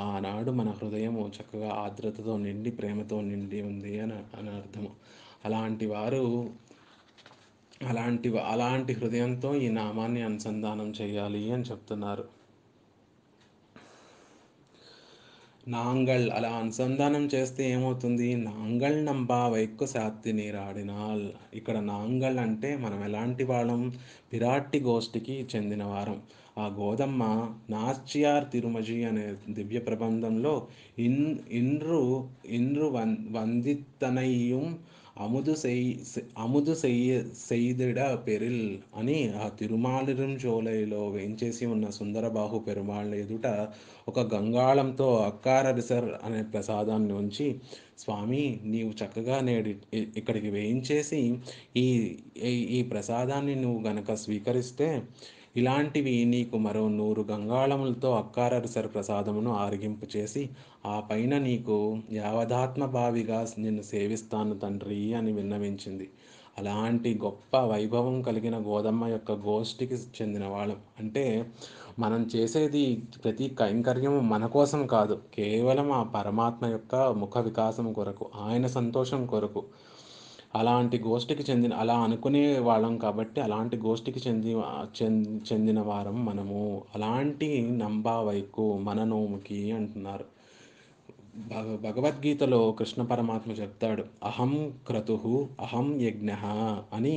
ఆనాడు మన హృదయము చక్కగా ఆర్ద్రతతో నిండి ప్రేమతో నిండి ఉంది అని అర్థము. అలాంటి వారు అలాంటి హృదయంతో ఈ నామాన్ని అనుసంధానం చేయాలి అని చెప్తున్నారు. నాంగల్ అలా అనుసంధానం చేస్తే ఏమవుతుంది? నాంగల్ నంబా వైక్కు శాత్తి నీరాడినాల్. ఇక్కడ నాంగల్ అంటే మనం ఎలాంటి వాళ్ళం? పిరాట్టి గోష్ఠికి చెందిన వారం. ఆ గోదమ్మ నాశ్చియార్ తిరుమజి అనే దివ్య ప్రబంధంలో ఇన్ ఇన్రు ఇన్రు వందిత్తనయ్యం అముదు సెయ్యదిడ పెరిల్ అని ఆ తిరుమాలిరుం జోలైలో వేంచేసి ఉన్న సుందరబాహు పెరుమాళ్ళ ఎదుట ఒక గంగాళంతో అక్కారరిసర్ అనే ప్రసాదాన్ని ఉంచి స్వామి నీవు చక్కగా ఇక్కడికి వేయించేసి ఈ ఈ ప్రసాదాన్ని నువ్వు గనక స్వీకరిస్తే ఇలాంటివి నీకు మరో 100 గంగాళములతో అక్కారరిసర్ ప్రసాదమును ఆరగింపు చేసి ఆ పైన నీకు యావదాత్మ భావిగా నిన్ను సేవిస్తాను తండ్రి అని విన్నవించింది. అలాంటి గొప్ప వైభవం కలిగిన గోదమ్మ యొక్క గోష్ఠికి చెందిన వాళ్ళం. అంటే మనం చేసేది ప్రతి కైంకర్యము మన కోసం కాదు, కేవలం ఆ పరమాత్మ యొక్క ముఖ వికాసం కొరకు, ఆయన సంతోషం కొరకు. అలాంటి గోష్ఠికి అలా అనుకునే వాళ్ళం కాబట్టి అలాంటి గోష్ఠికి చెందిన వారం మనము. అలాంటి నంబా వైకు మన నోముకి అంటున్నారు. భగవద్గీతలో కృష్ణ పరమాత్మ చెప్తాడు, అహం క్రతు అహం యజ్ఞ అని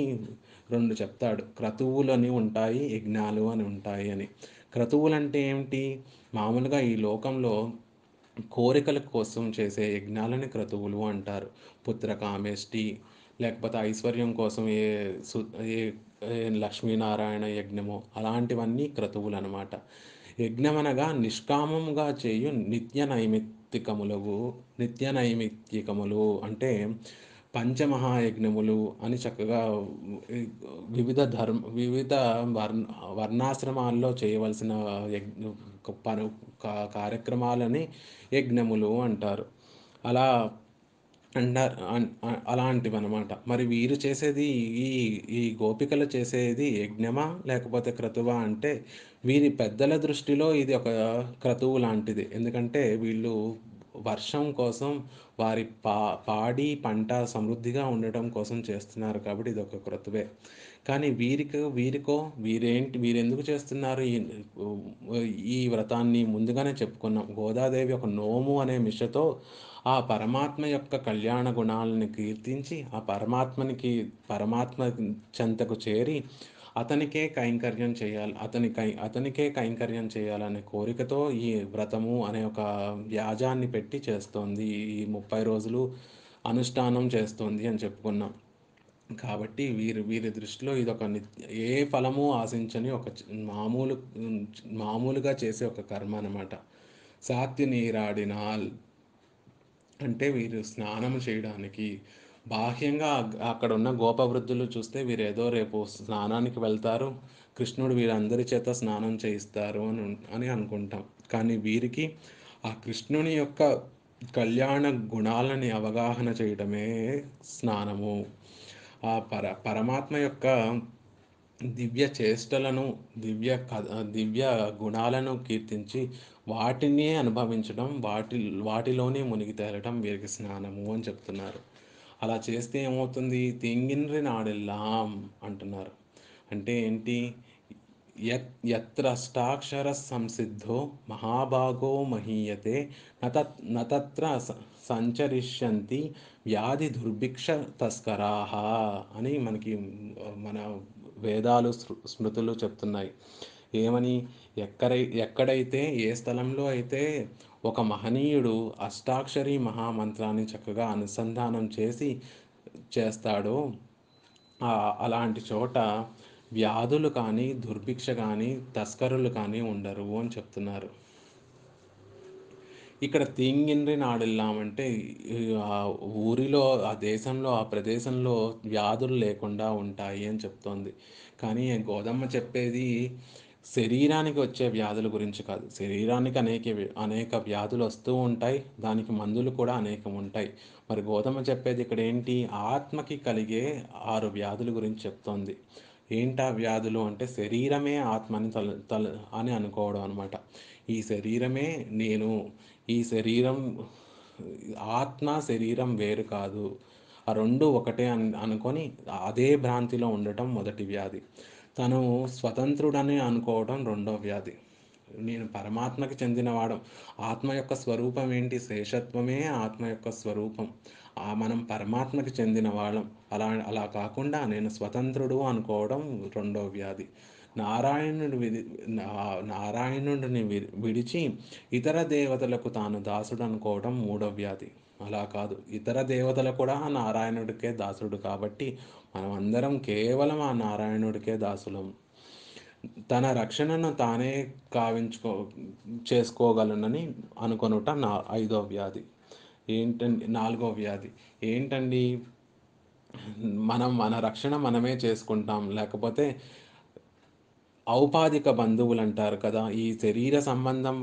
రెండు చెప్తాడు. క్రతువులని ఉంటాయి, యజ్ఞాలు అని ఉంటాయి అని. క్రతువులు అంటే ఏమిటి? మామూలుగా ఈ లోకంలో కోరికల కోసం చేసే యజ్ఞాలని క్రతువులు అంటారు. పుత్రకామేష్టి, లేకపోతే ఐశ్వర్యం కోసం సు ఏ ఏ లక్ష్మీనారాయణ యజ్ఞము, అలాంటివన్నీ క్రతువులు అనమాట. యజ్ఞం అనగా నిష్కామంగా చేయు నిత్య నైమిత్తికములు. అంటే పంచమహాయజ్ఞములు అని చక్కగా ఈ వివిధ వర్ణ వర్ణాశ్రమాల్లో చేయవలసిన యజ్ఞ పను కార్యక్రమాలని యజ్ఞములు అంటారు. అలా అలాంటివన్నమాట. మరి వీరు చేసేది ఈ ఈ గోపికలు చేసేది యజ్ఞమా? లేకపోతే క్రతువా? అంటే వీరి పెద్దల దృష్టిలో ఇది ఒక క్రతువు లాంటిది. ఎందుకంటే వీళ్ళు వర్షం కోసం వారి పాడి పంట సమృద్ధిగా ఉండటం కోసం చేస్తున్నారు కాబట్టి ఇదొక క్రతువే. కానీ వీరెందుకు చేస్తున్నారు ఈ వ్రతాన్ని? ముందుగానే చెప్పుకున్నాం. గోదాదేవి ఒక నోము అనే మిషతో ఆ పరమాత్మ యొక్క కళ్యాణ గుణాలను కీర్తించి ఆ పరమాత్మ చెంతకు చేరి అతనికే కైంకర్యం చేయాలనే కోరికతో ఈ వ్రతము అనే ఒక వ్యాజాన్ని పెట్టి చేస్తోంది. ఈ 30 రోజులు అనుష్ఠానం చేస్తోంది అని చెప్పుకున్నాం. కాబట్టి వీరి దృష్టిలో ఇదొక ఏ ఫలము ఆశించని ఒక మామూలుగా చేసే ఒక కర్మ అన్నమాట. సాత్తి నీరాడినాల్ అంటే వీరు స్నానం చేయడానికి బాహ్యంగా అక్కడ ఉన్న గోపవృద్ధులు చూస్తే వీరేదో రేపు స్నానానికి వెళ్తారు, కృష్ణుడు వీరందరి చేత స్నానం చేయిస్తారు అని అనుకుంటాం. కానీ వీరికి ఆ కృష్ణుని యొక్క కళ్యాణ గుణాలని అవగాహన చేయడమే స్నానము. ఆ పరమాత్మ యొక్క దివ్య చేష్టలను, దివ్య గుణాలను కీర్తించి వాటినే అనుభవించడం, వాటిలోనే మునిగి తేలటం వీరికి స్నానము అని చెప్తున్నారు. అలా చేస్తే ఏమవుతుంది? తింగిన్రి నాడెల్లాం అంటున్నారు. అంటే ఏంటి? యత్రష్టాక్షర సంసిద్ధో మహాభాగో మహీయతే నతత్ర సంచరిష్యంతి వ్యాధి దుర్భిక్ష తస్కరాహ అని మనకి మన వేదాలు స్మృతులు చెప్తున్నాయి. ఏమని? ఎక్కడైతే ఏ స్థలంలో అయితే ఒక మహనీయుడు అష్టాక్షరి మహామంత్రాన్ని చక్కగా అనుసంధానం చేస్తాడో అలాంటి చోట వ్యాధులు కానీ దుర్భిక్ష కానీ తస్కరులు కానీ ఉండరు అని చెప్తున్నారు. ఇక్కడ తీంగిన్రి నాడెల్లామంటే ఆ ఊరిలో, ఆ దేశంలో, ఆ ప్రదేశంలో వ్యాధులు లేకుండా ఉంటాయి అని చెప్తోంది. కానీ గోదమ్మ చెప్పేది శరీరానికి వచ్చే వ్యాధుల గురించి కాదు. శరీరానికి అనేక వ్యాధులు వస్తూ ఉంటాయి, దానికి మందులు కూడా అనేకం ఉంటాయి. మరి గోదమ్మ చెప్పేది ఇక్కడ ఏంటి? ఆత్మకి కలిగే 6 వ్యాధుల గురించి చెప్తోంది. ఏంటా వ్యాధులు అంటే శరీరమే ఆత్మని అని అనుకోవడం అనమాట. ఈ శరీరమే నేను, ఈ శరీరం, ఆత్మ శరీరం వేరు కాదు, ఆ రెండు ఒకటే అనుకొని అదే భ్రాంతిలో ఉండటం మొదటి వ్యాధి. తను స్వతంత్రుడని అనుకోవడం రెండో వ్యాధి. నేను పరమాత్మకి చెందినవాడం. ఆత్మ యొక్క స్వరూపం ఏంటి? శేషత్వమే ఆత్మ యొక్క స్వరూపం. మనం పరమాత్మకి చెందిన వాళ్ళం. అలా కాకుండా నేను స్వతంత్రుడు అనుకోవడం రెండో వ్యాధి. నారాయణుడు విడి నారాయణుడిని విడిచి ఇతర దేవతలకు తాను దాసుడు అనుకోవడం మూడో వ్యాధి. అలా కాదు, ఇతర దేవతలు కూడా నారాయణుడికే దాసుడు కాబట్టి మనం అందరం కేవలం ఆ నారాయణుడికే దాసులం. తన రక్షణను తానే చేసుకోగలనని అనుకొనుట ఐదో వ్యాధి. నాలుగో వ్యాధి ఏంటండి? మన రక్షణ మనమే చేసుకుంటాం, లేకపోతే ఔపాధిక బంధువులు అంటారు కదా, ఈ శరీర సంబంధం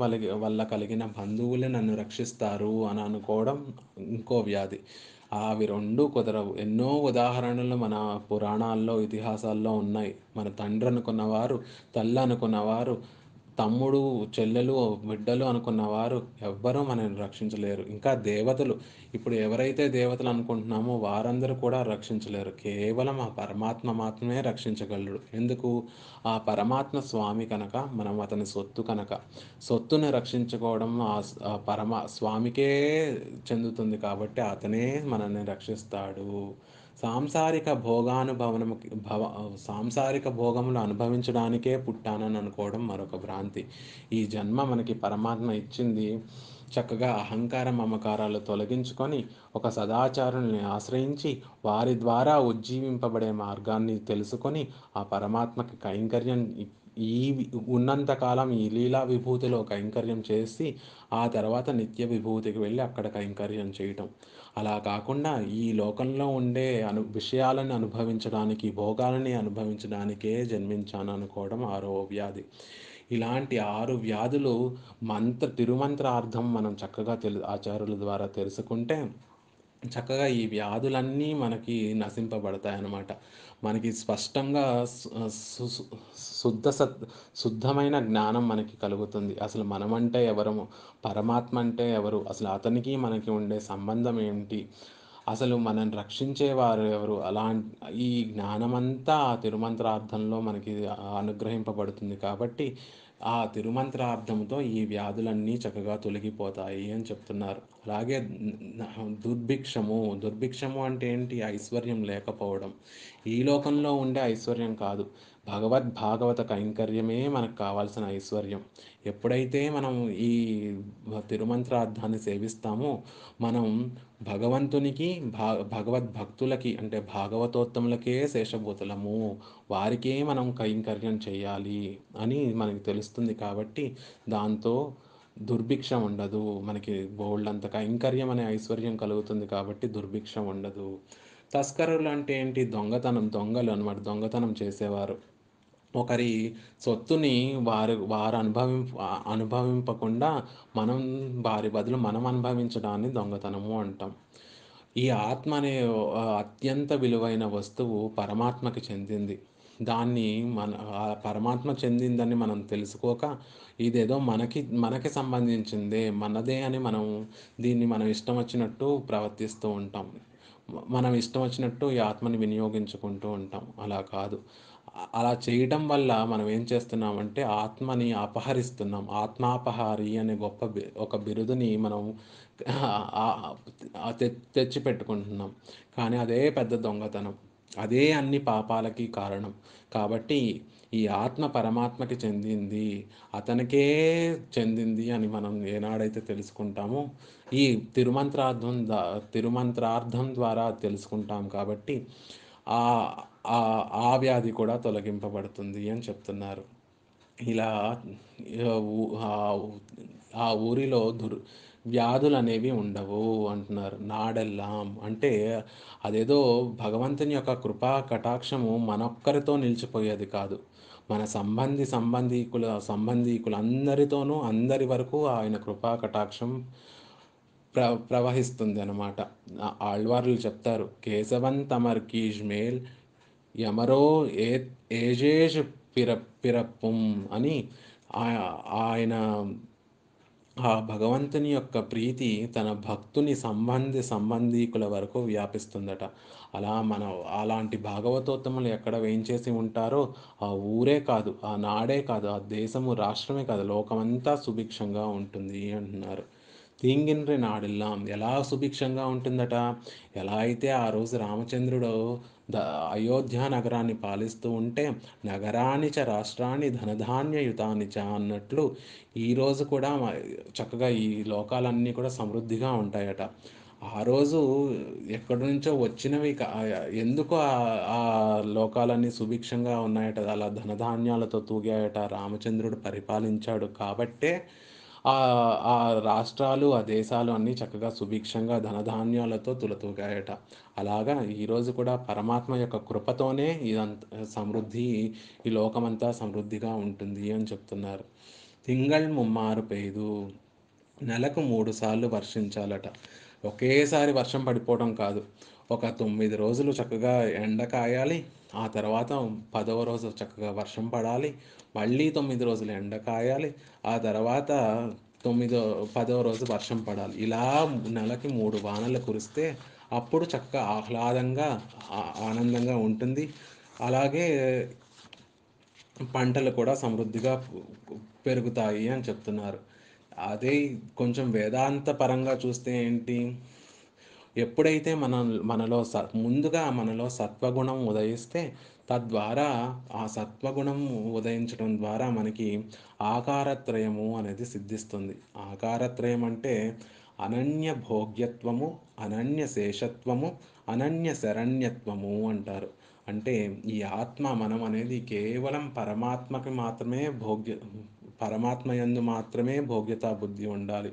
వల్ల కలిగిన బంధువులే నన్ను రక్షిస్తారు అని అనుకోవడం ఇంకో వ్యాధి. అవి రెండు కుదరవు. ఎన్నో ఉదాహరణలు మన పురాణాల్లో, ఇతిహాసాల్లో ఉన్నాయి. మన తండ్రి అనుకున్నవారు, తల్లి అనుకున్నవారు, తమ్ముడు, చెల్లెలు, బిడ్డలు అనుకున్నవారు ఎవ్వరూ మనల్ని రక్షించలేరు. ఇంకా దేవతలు, ఇప్పుడు ఎవరైతే దేవతలు అనుకుంటున్నామో వారందరూ కూడా రక్షించలేరు. కేవలం ఆ పరమాత్మ మాత్రమే రక్షించగలడు. ఎందుకు? ఆ పరమాత్మ స్వామి కనుక, మనం అతని సొత్తు కనుక. సొత్తుని రక్షించుకోవడం స్వామికే చెందుతుంది కాబట్టి అతనే మనల్ని రక్షిస్తాడు. సాంసారిక సాంసారిక భోగములు అనుభవించడానికే పుట్టానని అనుకోవడం మరొక భ్రాంతి. ఈ జన్మ మనకి పరమాత్మ ఇచ్చింది చక్కగా అహంకార మమకారాలు తొలగించుకొని ఒక సదాచారుల్ని ఆశ్రయించి వారి ద్వారా ఉజ్జీవింపబడే మార్గాన్ని తెలుసుకొని ఆ పరమాత్మకి కైంకర్యం ఈ ఉన్నంత కాలం ఈ లీలా విభూతిలో కైంకర్యం చేసి, ఆ తర్వాత నిత్య విభూతికి వెళ్ళి అక్కడ కైంకర్యం చేయటం. అలా కాకుండా ఈ లోకంలో ఉండే విషయాలను అనుభవించడానికి, భోగాలని అనుభవించడానికే జన్మించాననుకోవడం ఆరవ వ్యాధి. ఇలాంటి 6 వ్యాధులు తిరుమంత్రార్థం మనం చక్కగా ఆచార్యుల ద్వారా తెలుసుకుంటే చక్కగా ఈ వ్యాధులన్నీ మనకి నశింపబడతాయన్నమాట. మనకి స్పష్టంగా సు సు సు శుద్ధ సత్ శుద్ధమైన జ్ఞానం మనకి కలుగుతుంది. అసలు మనమంటే ఎవరము? పరమాత్మ అంటే ఎవరు? అసలు అతనికి మనకి ఉండే సంబంధం ఏంటి? అసలు మనల్ని రక్షించేవారు ఎవరు? ఈ జ్ఞానమంతా ఆ తిరుమంత్రార్థంలో మనకి అనుగ్రహింపబడుతుంది కాబట్టి, ఆ తిరుమంత్రార్థంతో ఈ వ్యాధులన్నీ చక్కగా తొలగిపోతాయి అని చెప్తున్నారు. అలాగే దుర్భిక్షము అంటే ఏంటి? ఐశ్వర్యం లేకపోవడం. ఈ లోకంలో ఉండే ఐశ్వర్యం కాదు. భాగవత కైంకర్యమే మనకు కావాల్సిన ఐశ్వర్యం. ఎప్పుడైతే మనం ఈ తిరుమంత్రార్థాన్ని సేవిస్తామో, మనం భగవంతునికి భగవద్భక్తులకి అంటే భాగవతోత్తములకే శేషభూతులము. వారికే మనం కైంకర్యం చేయాలి అని మనకి తెలుస్తుంది కాబట్టి, దాంతో దుర్భిక్షం ఉండదు. మనకి బోలెడంత కైంకర్యం అనే ఐశ్వర్యం కలుగుతుంది కాబట్టి దుర్భిక్షం ఉండదు. తస్కరులు అంటే ఏంటి? దొంగలు అనమాట. దొంగతనం చేసేవారు. ఒకరి సొత్తుని వారు అనుభవింపకుండా వారి బదులు మనం అనుభవించడాన్ని దొంగతనము అంటాం. ఈ ఆత్మ అనే అత్యంత విలువైన వస్తువు పరమాత్మకి చెందింది. దాన్ని మన పరమాత్మ చెందిందని మనం తెలుసుకోక, ఇదేదో మనకి సంబంధించిందే, మనదే అని మనం ఇష్టం వచ్చినట్టు ప్రవర్తిస్తూ ఉంటాం. మనం ఇష్టం వచ్చినట్టు ఈ ఆత్మని వినియోగించుకుంటూ ఉంటాం. అలా కాదు. అలా చేయటం వల్ల మనం ఏం చేస్తున్నామంటే ఆత్మని అపహరిస్తున్నాం. ఆత్మాపహారి అనే ఒక బిరుదుని మనం తెచ్చిపెట్టుకుంటున్నాం. కానీ అదే పెద్ద దొంగతనం. అదే అన్ని పాపాలకి కారణం. కాబట్టి ఈ ఆత్మ పరమాత్మకి చెందింది, అతనికే చెందింది అని మనం ఏనాడైతే తెలుసుకుంటామో, ఈ తిరుమంత్రార్థం ద్వారా తెలుసుకుంటాం కాబట్టి ఆ ఆ ఆ వ్యాధి కూడా తొలగింపబడుతుంది అని చెప్తున్నారు. ఇలా ఆ ఊరిలో వ్యాధులనేవి ఉండవు అంటున్నారు. నాడెల్లాం అంటే అదేదో భగవంతుని యొక్క కృపా కటాక్షము మనొక్కరితో నిలిచిపోయేది కాదు. మన సంబంధీకులందరితోనూ అందరి వరకు ఆయన కృపా కటాక్షం ప్రవహిస్తుంది అనమాట. ఆళ్వార్లు చెప్తారు, కేశవన్ తమర్ కీజ్ మేల్ యమరో ఏ ఏజేష్ పిరప్పుం అని. ఆయన ఆ భగవంతుని యొక్క ప్రీతి తన సంబంధీకుల వరకు వ్యాపిస్తుందట. అలాంటి భాగవతోత్తములు ఎక్కడ వేయించేసి ఉంటారో ఆ ఊరే కాదు, ఆ నాడే కాదు, ఆ దేశము రాష్ట్రమే కాదు, లోకమంతా సుభిక్షంగా ఉంటుంది అంటున్నారు. తీంగిన్రి నాడెల్లాం ఎలా సుభిక్షంగా ఉంటుందట? ఎలా అయితే ఆ రోజు రామచంద్రుడు ద అయోధ్య నగరాన్ని పాలిస్తూ ఉంటే, నగరాన్ని చ రాష్ట్రాన్ని ధనధాన్యయుతాని చ అన్నట్లు ఈరోజు కూడా చక్కగా ఈ లోకాలన్నీ కూడా సమృద్ధిగా ఉంటాయట. ఆ రోజు ఎక్కడి నుంచో వచ్చినవి ఎందుకు ఆ లోకాలన్నీ సుభిక్షంగా ఉన్నాయట, అలా ధనధాన్యాలతో తూగాయట, రామచంద్రుడు పరిపాలించాడు కాబట్టే ఆ ఆ రాష్ట్రాలు, ఆ దేశాలు అన్నీ చక్కగా సుభిక్షంగా ధనధాన్యాలతో తులతూగాయట. అలాగా ఈరోజు కూడా పరమాత్మ యొక్క కృపతోనే సమృద్ధి, ఈ లోకమంతా సమృద్ధిగా ఉంటుంది అని చెప్తున్నారు. తింగళ్ ముమ్మారు పెయ్దు, నెలకు 3 సార్లు వర్షించాలట. ఒకేసారి వర్షం పడిపోవడం కాదు. ఒక 9 రోజులు చక్కగా ఎండ కాయాలి. ఆ తర్వాత 10వ రోజు చక్కగా వర్షం పడాలి. మళ్ళీ 9 రోజులు ఎండ కాయాలి. ఆ తర్వాత 10వ రోజు వర్షం పడాలి. ఇలా నెలకి 3 వానలు కురిస్తే అప్పుడు చక్కగా ఆహ్లాదంగా, ఆనందంగా ఉంటుంది. అలాగే పంటలు కూడా సమృద్ధిగా పెరుగుతాయి అని చెప్తున్నారు. అదే కొంచెం వేదాంత పరంగా చూస్తే ఏంటి? ఎప్పుడైతే ముందుగా మనలో సత్వగుణం ఉదయిస్తే, తద్వారా ఆ సత్వగుణం ఉదయించడం ద్వారా మనకి ఆకారత్రయము అనేది సిద్ధిస్తుంది. ఆకారత్రయం అంటే అనన్య భోగ్యత్వము, అనన్య శేషత్వము, అనన్య శరణ్యత్వము అంటారు. అంటే ఈ ఆత్మ మనం అనేది కేవలం పరమాత్మకి మాత్రమే పరమాత్మ యందు మాత్రమే భోగ్యతా బుద్ధి ఉండాలి.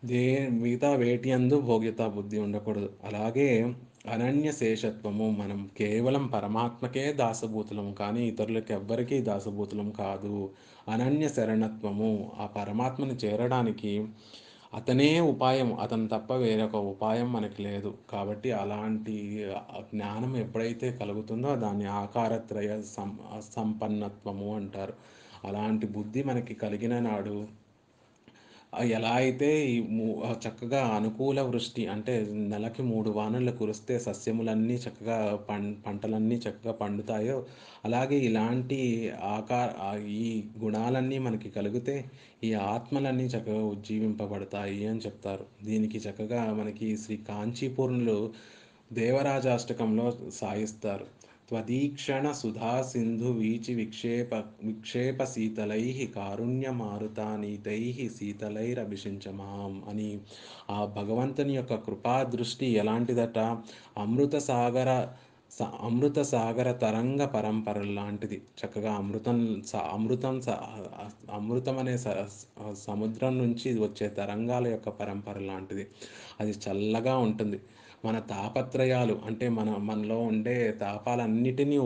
దే మిగతా వేటి యందు భోగ్యతా బుద్ధి ఉండకూడదు. అలాగే అనన్య శేషత్వము, మనం కేవలం పరమాత్మకే దాసభూతులం కానీ ఇతరులకు ఎవ్వరికీ దాసభూతులం కాదు. అనన్య శరణత్వము, ఆ పరమాత్మని చేరడానికి అతనే ఉపాయం, అతను తప్ప వేరొక ఉపాయం మనకి లేదు. కాబట్టి అలాంటి జ్ఞానం ఎప్పుడైతే కలుగుతుందో దాన్ని ఆకారత్రయ సంపన్నత్వము అంటారు. అలాంటి బుద్ధి మనకి కలిగిన నాడు ఎలా అయితే చక్కగా అనుకూల వృష్టి అంటే నెలకి 3 వానలు కురిస్తే సస్యములన్నీ చక్కగా పంటలన్నీ చక్కగా పండుతాయో, అలాగే ఇలాంటి ఈ గుణాలన్నీ మనకి కలిగితే ఈ ఆత్మలన్నీ చక్కగా ఉజ్జీవింపబడతాయి అని చెప్తారు. దీనికి చక్కగా మనకి శ్రీ కాంచీపూర్ణులు దేవరాజాష్టకంలో సాయిస్తారు. త్వదీక్షణ సుధా సింధు వీచి విక్షేప శీతలై కారుణ్యమారుతానీతై శీతలైరభిషించమాం అని, ఆ భగవంతుని యొక్క కృపా దృష్టి ఎలాంటిదట, అమృత సాగర అమృత సాగర తరంగ పరంపర లాంటిది. చక్కగా అమృతం అనే సముద్రం నుంచి వచ్చే తరంగాల యొక్క పరంపర లాంటిది. అది చల్లగా ఉంటుంది. మన తాపత్రయాలు అంటే మనలో ఉండే తాపాలన్నిటినీ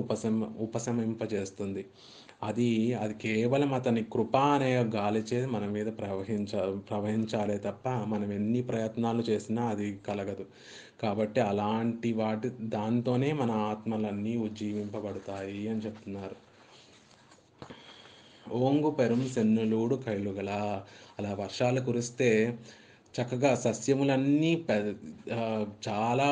ఉపశమింపజేస్తుంది. అది కేవలం అతని కృప అనే గాలిచే మన మీద ప్రవహించాలే తప్ప మనం ఎన్ని ప్రయత్నాలు చేసినా అది కలగదు. కాబట్టి అలాంటి దాంతోనే మన ఆత్మలన్నీ ఉజ్జీవింపబడతాయి అని చెప్తున్నారు. ఓంగు పెరుం సెన్నులూడు కైలుగల, అలా వర్షాలు కురిస్తే చక్కగా సస్యములన్నీ చాలా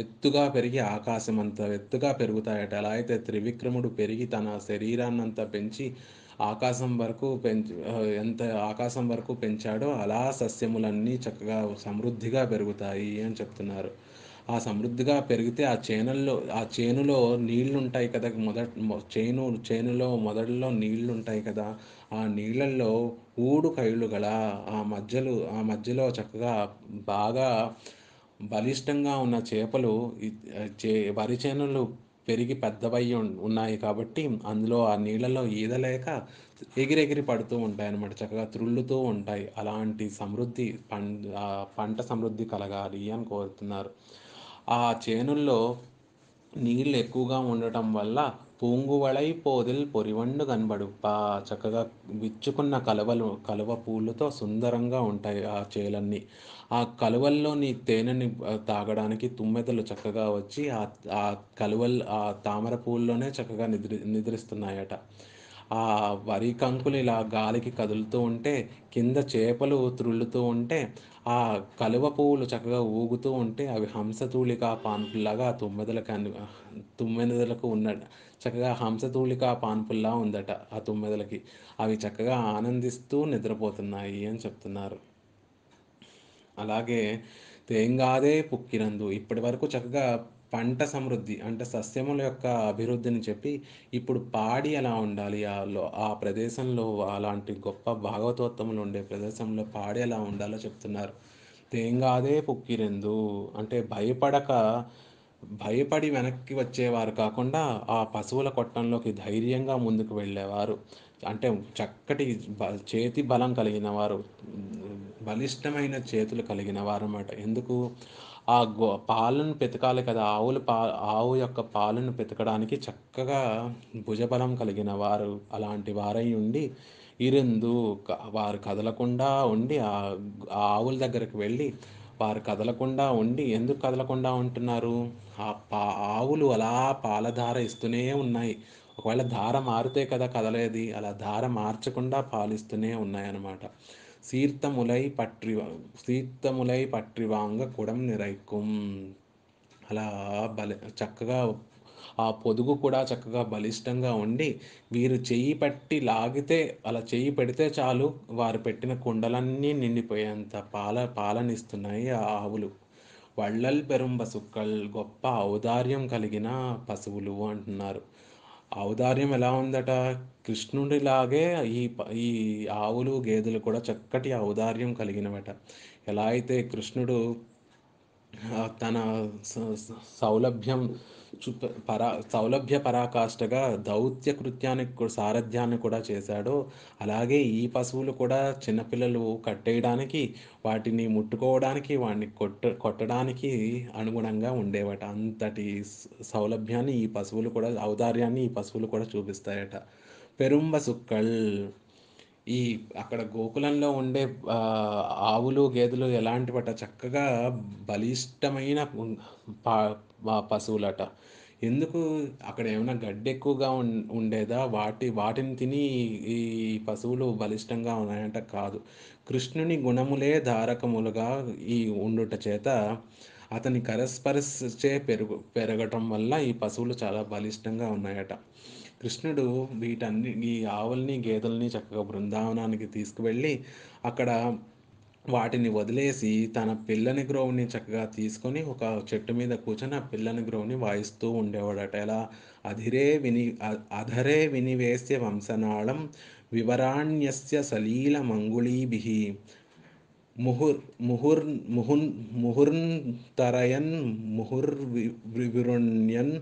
ఎత్తుగా పెరిగి ఆకాశం అంత ఎత్తుగా పెరుగుతాయట. ఎలా అయితే త్రివిక్రముడు పెరిగి తన శరీరాన్నంతా పెంచి ఆకాశం వరకు ఎంత ఆకాశం వరకు పెంచాడో అలా సస్యములన్నీ చక్కగా సమృద్ధిగా పెరుగుతాయి అని చెప్తున్నారు. ఆ సమృద్ధిగా పెరిగితే ఆ చేనులో నీళ్లు ఉంటాయి కదా, చేనులో మొదట్లో నీళ్లు ఉంటాయి కదా, ఆ నీళ్ళల్లో ఊడు కైళ్ళు గల ఆ మధ్యలో చక్కగా బాగా బలిష్టంగా ఉన్న చేపలు వరి చేనులు పెరిగి పెద్దవై ఉన్నాయి కాబట్టి అందులో ఆ నీళ్ళలో ఈదలేక ఎగిరెగిరి పడుతూ ఉంటాయి అన్నమాట. చక్కగా త్రుళ్ళుతూ ఉంటాయి. అలాంటి పంట సమృద్ధి కలగాలి అని కోరుతున్నారు. ఆ చేనుల్లో నీళ్ళు ఎక్కువగా ఉండటం వల్ల పూంగువళై పోదిల్ పొరివండు కనబడుప్ప, చక్కగా విచ్చుకున్న కలువ పూలతో సుందరంగా ఉంటాయి ఆ చేలన్నీ. ఆ కలువల్లోని తేనెని తాగడానికి తుమ్మెదలు చక్కగా వచ్చి ఆ ఆ తామర పువ్వుల్లోనే చక్కగా నిద్రిస్తున్నాయట. ఆ వరి కంకులు ఇలా గాలికి కదులుతూ ఉంటే కింద చేపలు త్రుళ్ళుతూ ఉంటే ఆ కలువ పువ్వులు చక్కగా ఊగుతూ ఉంటే అవి హంసతూలికా పాన్పుల్లాగా తుమ్మెదలకు ఉన్న చక్కగా హంసతూలికా పాన్పుల్లా ఉందట ఆ తుమ్మెదలకి. అవి చక్కగా ఆనందిస్తూ నిద్రపోతున్నాయి అని చెప్తున్నారు. అలాగే తేంగాదే పుక్కినందు, ఇప్పటి వరకు చక్కగా పంట సమృద్ధి అంటే సస్యముల యొక్క అభివృద్ధిని చెప్పి ఇప్పుడు పాడి ఎలా ఉండాలి, ఆ ప్రదేశంలో అలాంటి గొప్ప భాగవతోత్తములు ఉండే ప్రదేశంలో పాడి ఎలా ఉండాలో చెప్తున్నారు. తేంగాదే పుక్కిరెందు అంటే భయపడి వెనక్కి వచ్చేవారు కాకుండా ఆ పశువుల కొట్టంలోకి ధైర్యంగా ముందుకు వెళ్ళేవారు. అంటే చక్కటి చేతి బలం కలిగిన వారు, బలిష్టమైన చేతులు కలిగిన వారు అన్నమాట. ఎందుకు పాలను పెతకాలి కదా, ఆవు యొక్క పాలను పెతకడానికి చక్కగా భుజబలం కలిగిన వారు అలాంటి వారై ఉండి వారు కదలకుండా ఉండి ఆ ఆవుల దగ్గరికి వెళ్ళి వారు కదలకుండా ఉండి, ఎందుకు కదలకుండా ఉంటున్నారు, ఆ ఆవులు అలా పాలధార ఇస్తూనే ఉన్నాయి. ఒకవేళ ధార మారితే కదా కదలేది, అలా ధార మార్చకుండా పాలిస్తూనే ఉన్నాయన్నమాట. సీర్తములై పట్రివాంగ కుడం నిరైక్కుం, అలా చక్కగా ఆ పొదుగు కూడా చక్కగా బలిష్టంగా ఉండి వీరు చెయ్యి పట్టి లాగితే, అలా చెయ్యి పెడితే చాలు వారు పెట్టిన కుండలన్నీ నిండిపోయేంత పాలనిస్తున్నాయి ఆ ఆవులు. వళ్ళల్ పెరుం పశుక్కల్, గొప్ప ఔదార్యం కలిగిన పశువులు అంటున్నారు. ఔదార్యం ఎలా ఉందట, కృష్ణుడిలాగే ఈ ఆవులు గేదెలు కూడా చక్కటి ఔదార్యం కలిగినవట. ఎలా అయితే కృష్ణుడు తన సౌలభ్యం చుప పరా సౌలభ్య పరాకాష్ఠగా దౌత్య కృత్యానికి సారథ్యాన్ని కూడా చేశాడో, అలాగే ఈ పశువులు కూడా చిన్నపిల్లలు కట్టేయడానికి, వాటిని ముట్టుకోవడానికి, వాడిని కొట్టడానికి అనుగుణంగా ఉండేవట. అంతటి సౌలభ్యాన్ని ఈ పశువులు కూడా, ఔదార్యాన్ని ఈ పశువులు కూడా చూపిస్తాయట. పెరుంబ సుక్కల్, ఈ అక్కడ గోకులంలో ఉండే ఆవులు, గేదెలు ఎలాంటివట, చక్కగా బలిష్టమైన పా పశువులట. ఎందుకు అక్కడ ఏమైనా గడ్డి ఎక్కువగా ఉండేదా? వాటిని తిని ఈ పశువులు బలిష్టంగా ఉన్నాయంట? కాదు. కృష్ణుని గుణములే ధారకములుగా ఈ ఉండుట చేత అతని కరస్పర్శే పెరగటం వల్ల ఈ పశువులు చాలా బలిష్టంగా ఉన్నాయట. కృష్ణుడు ఈ ఆవుల్ని, గేదెల్ని చక్కగా బృందావనానికి తీసుకువెళ్ళి అక్కడ వాటిని వదిలేసి తన పిల్లని గ్రోవుని చక్కగా తీసుకొని ఒక చెట్టు మీద కూర్చొని ఆ పిల్లని గ్రోవుని వాయిస్తూ ఉండేవాడట. ఎలా? అధరే వినివేశ్య వంశనాళం వివరాణ్యస్య సలీల మంగుళీభిః ముహుర్ ముహుర్ ముహున్ ముహుర్తరయన్ ముహుర్వివృణ్యన్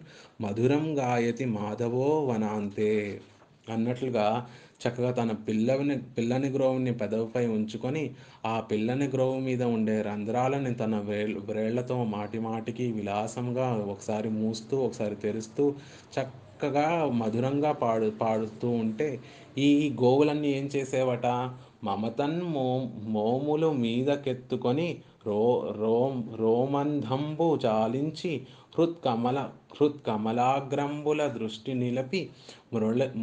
మధురం గాయతి మాధవో వనాంతే అన్నట్లుగా చక్కగా తన పిల్లని గ్రోవుని పెదవిపై ఉంచుకొని ఆ పిల్లని గ్రోవు మీద ఉండే రంధ్రాలని తన వ్రేళ్లతో మాటి మాటికి విలాసంగా ఒకసారి మూస్తూ ఒకసారి తెరుస్తూ చక్కగా మధురంగా పాడుతూ ఉంటే ఈ గోవులన్నీ ఏం చేసేవట? మమతన్ మోములు మీదకెత్తుకొని రో రోమంధంబు చాలించి హృత్కమలాగ్రంబుల దృష్టి నిలిపి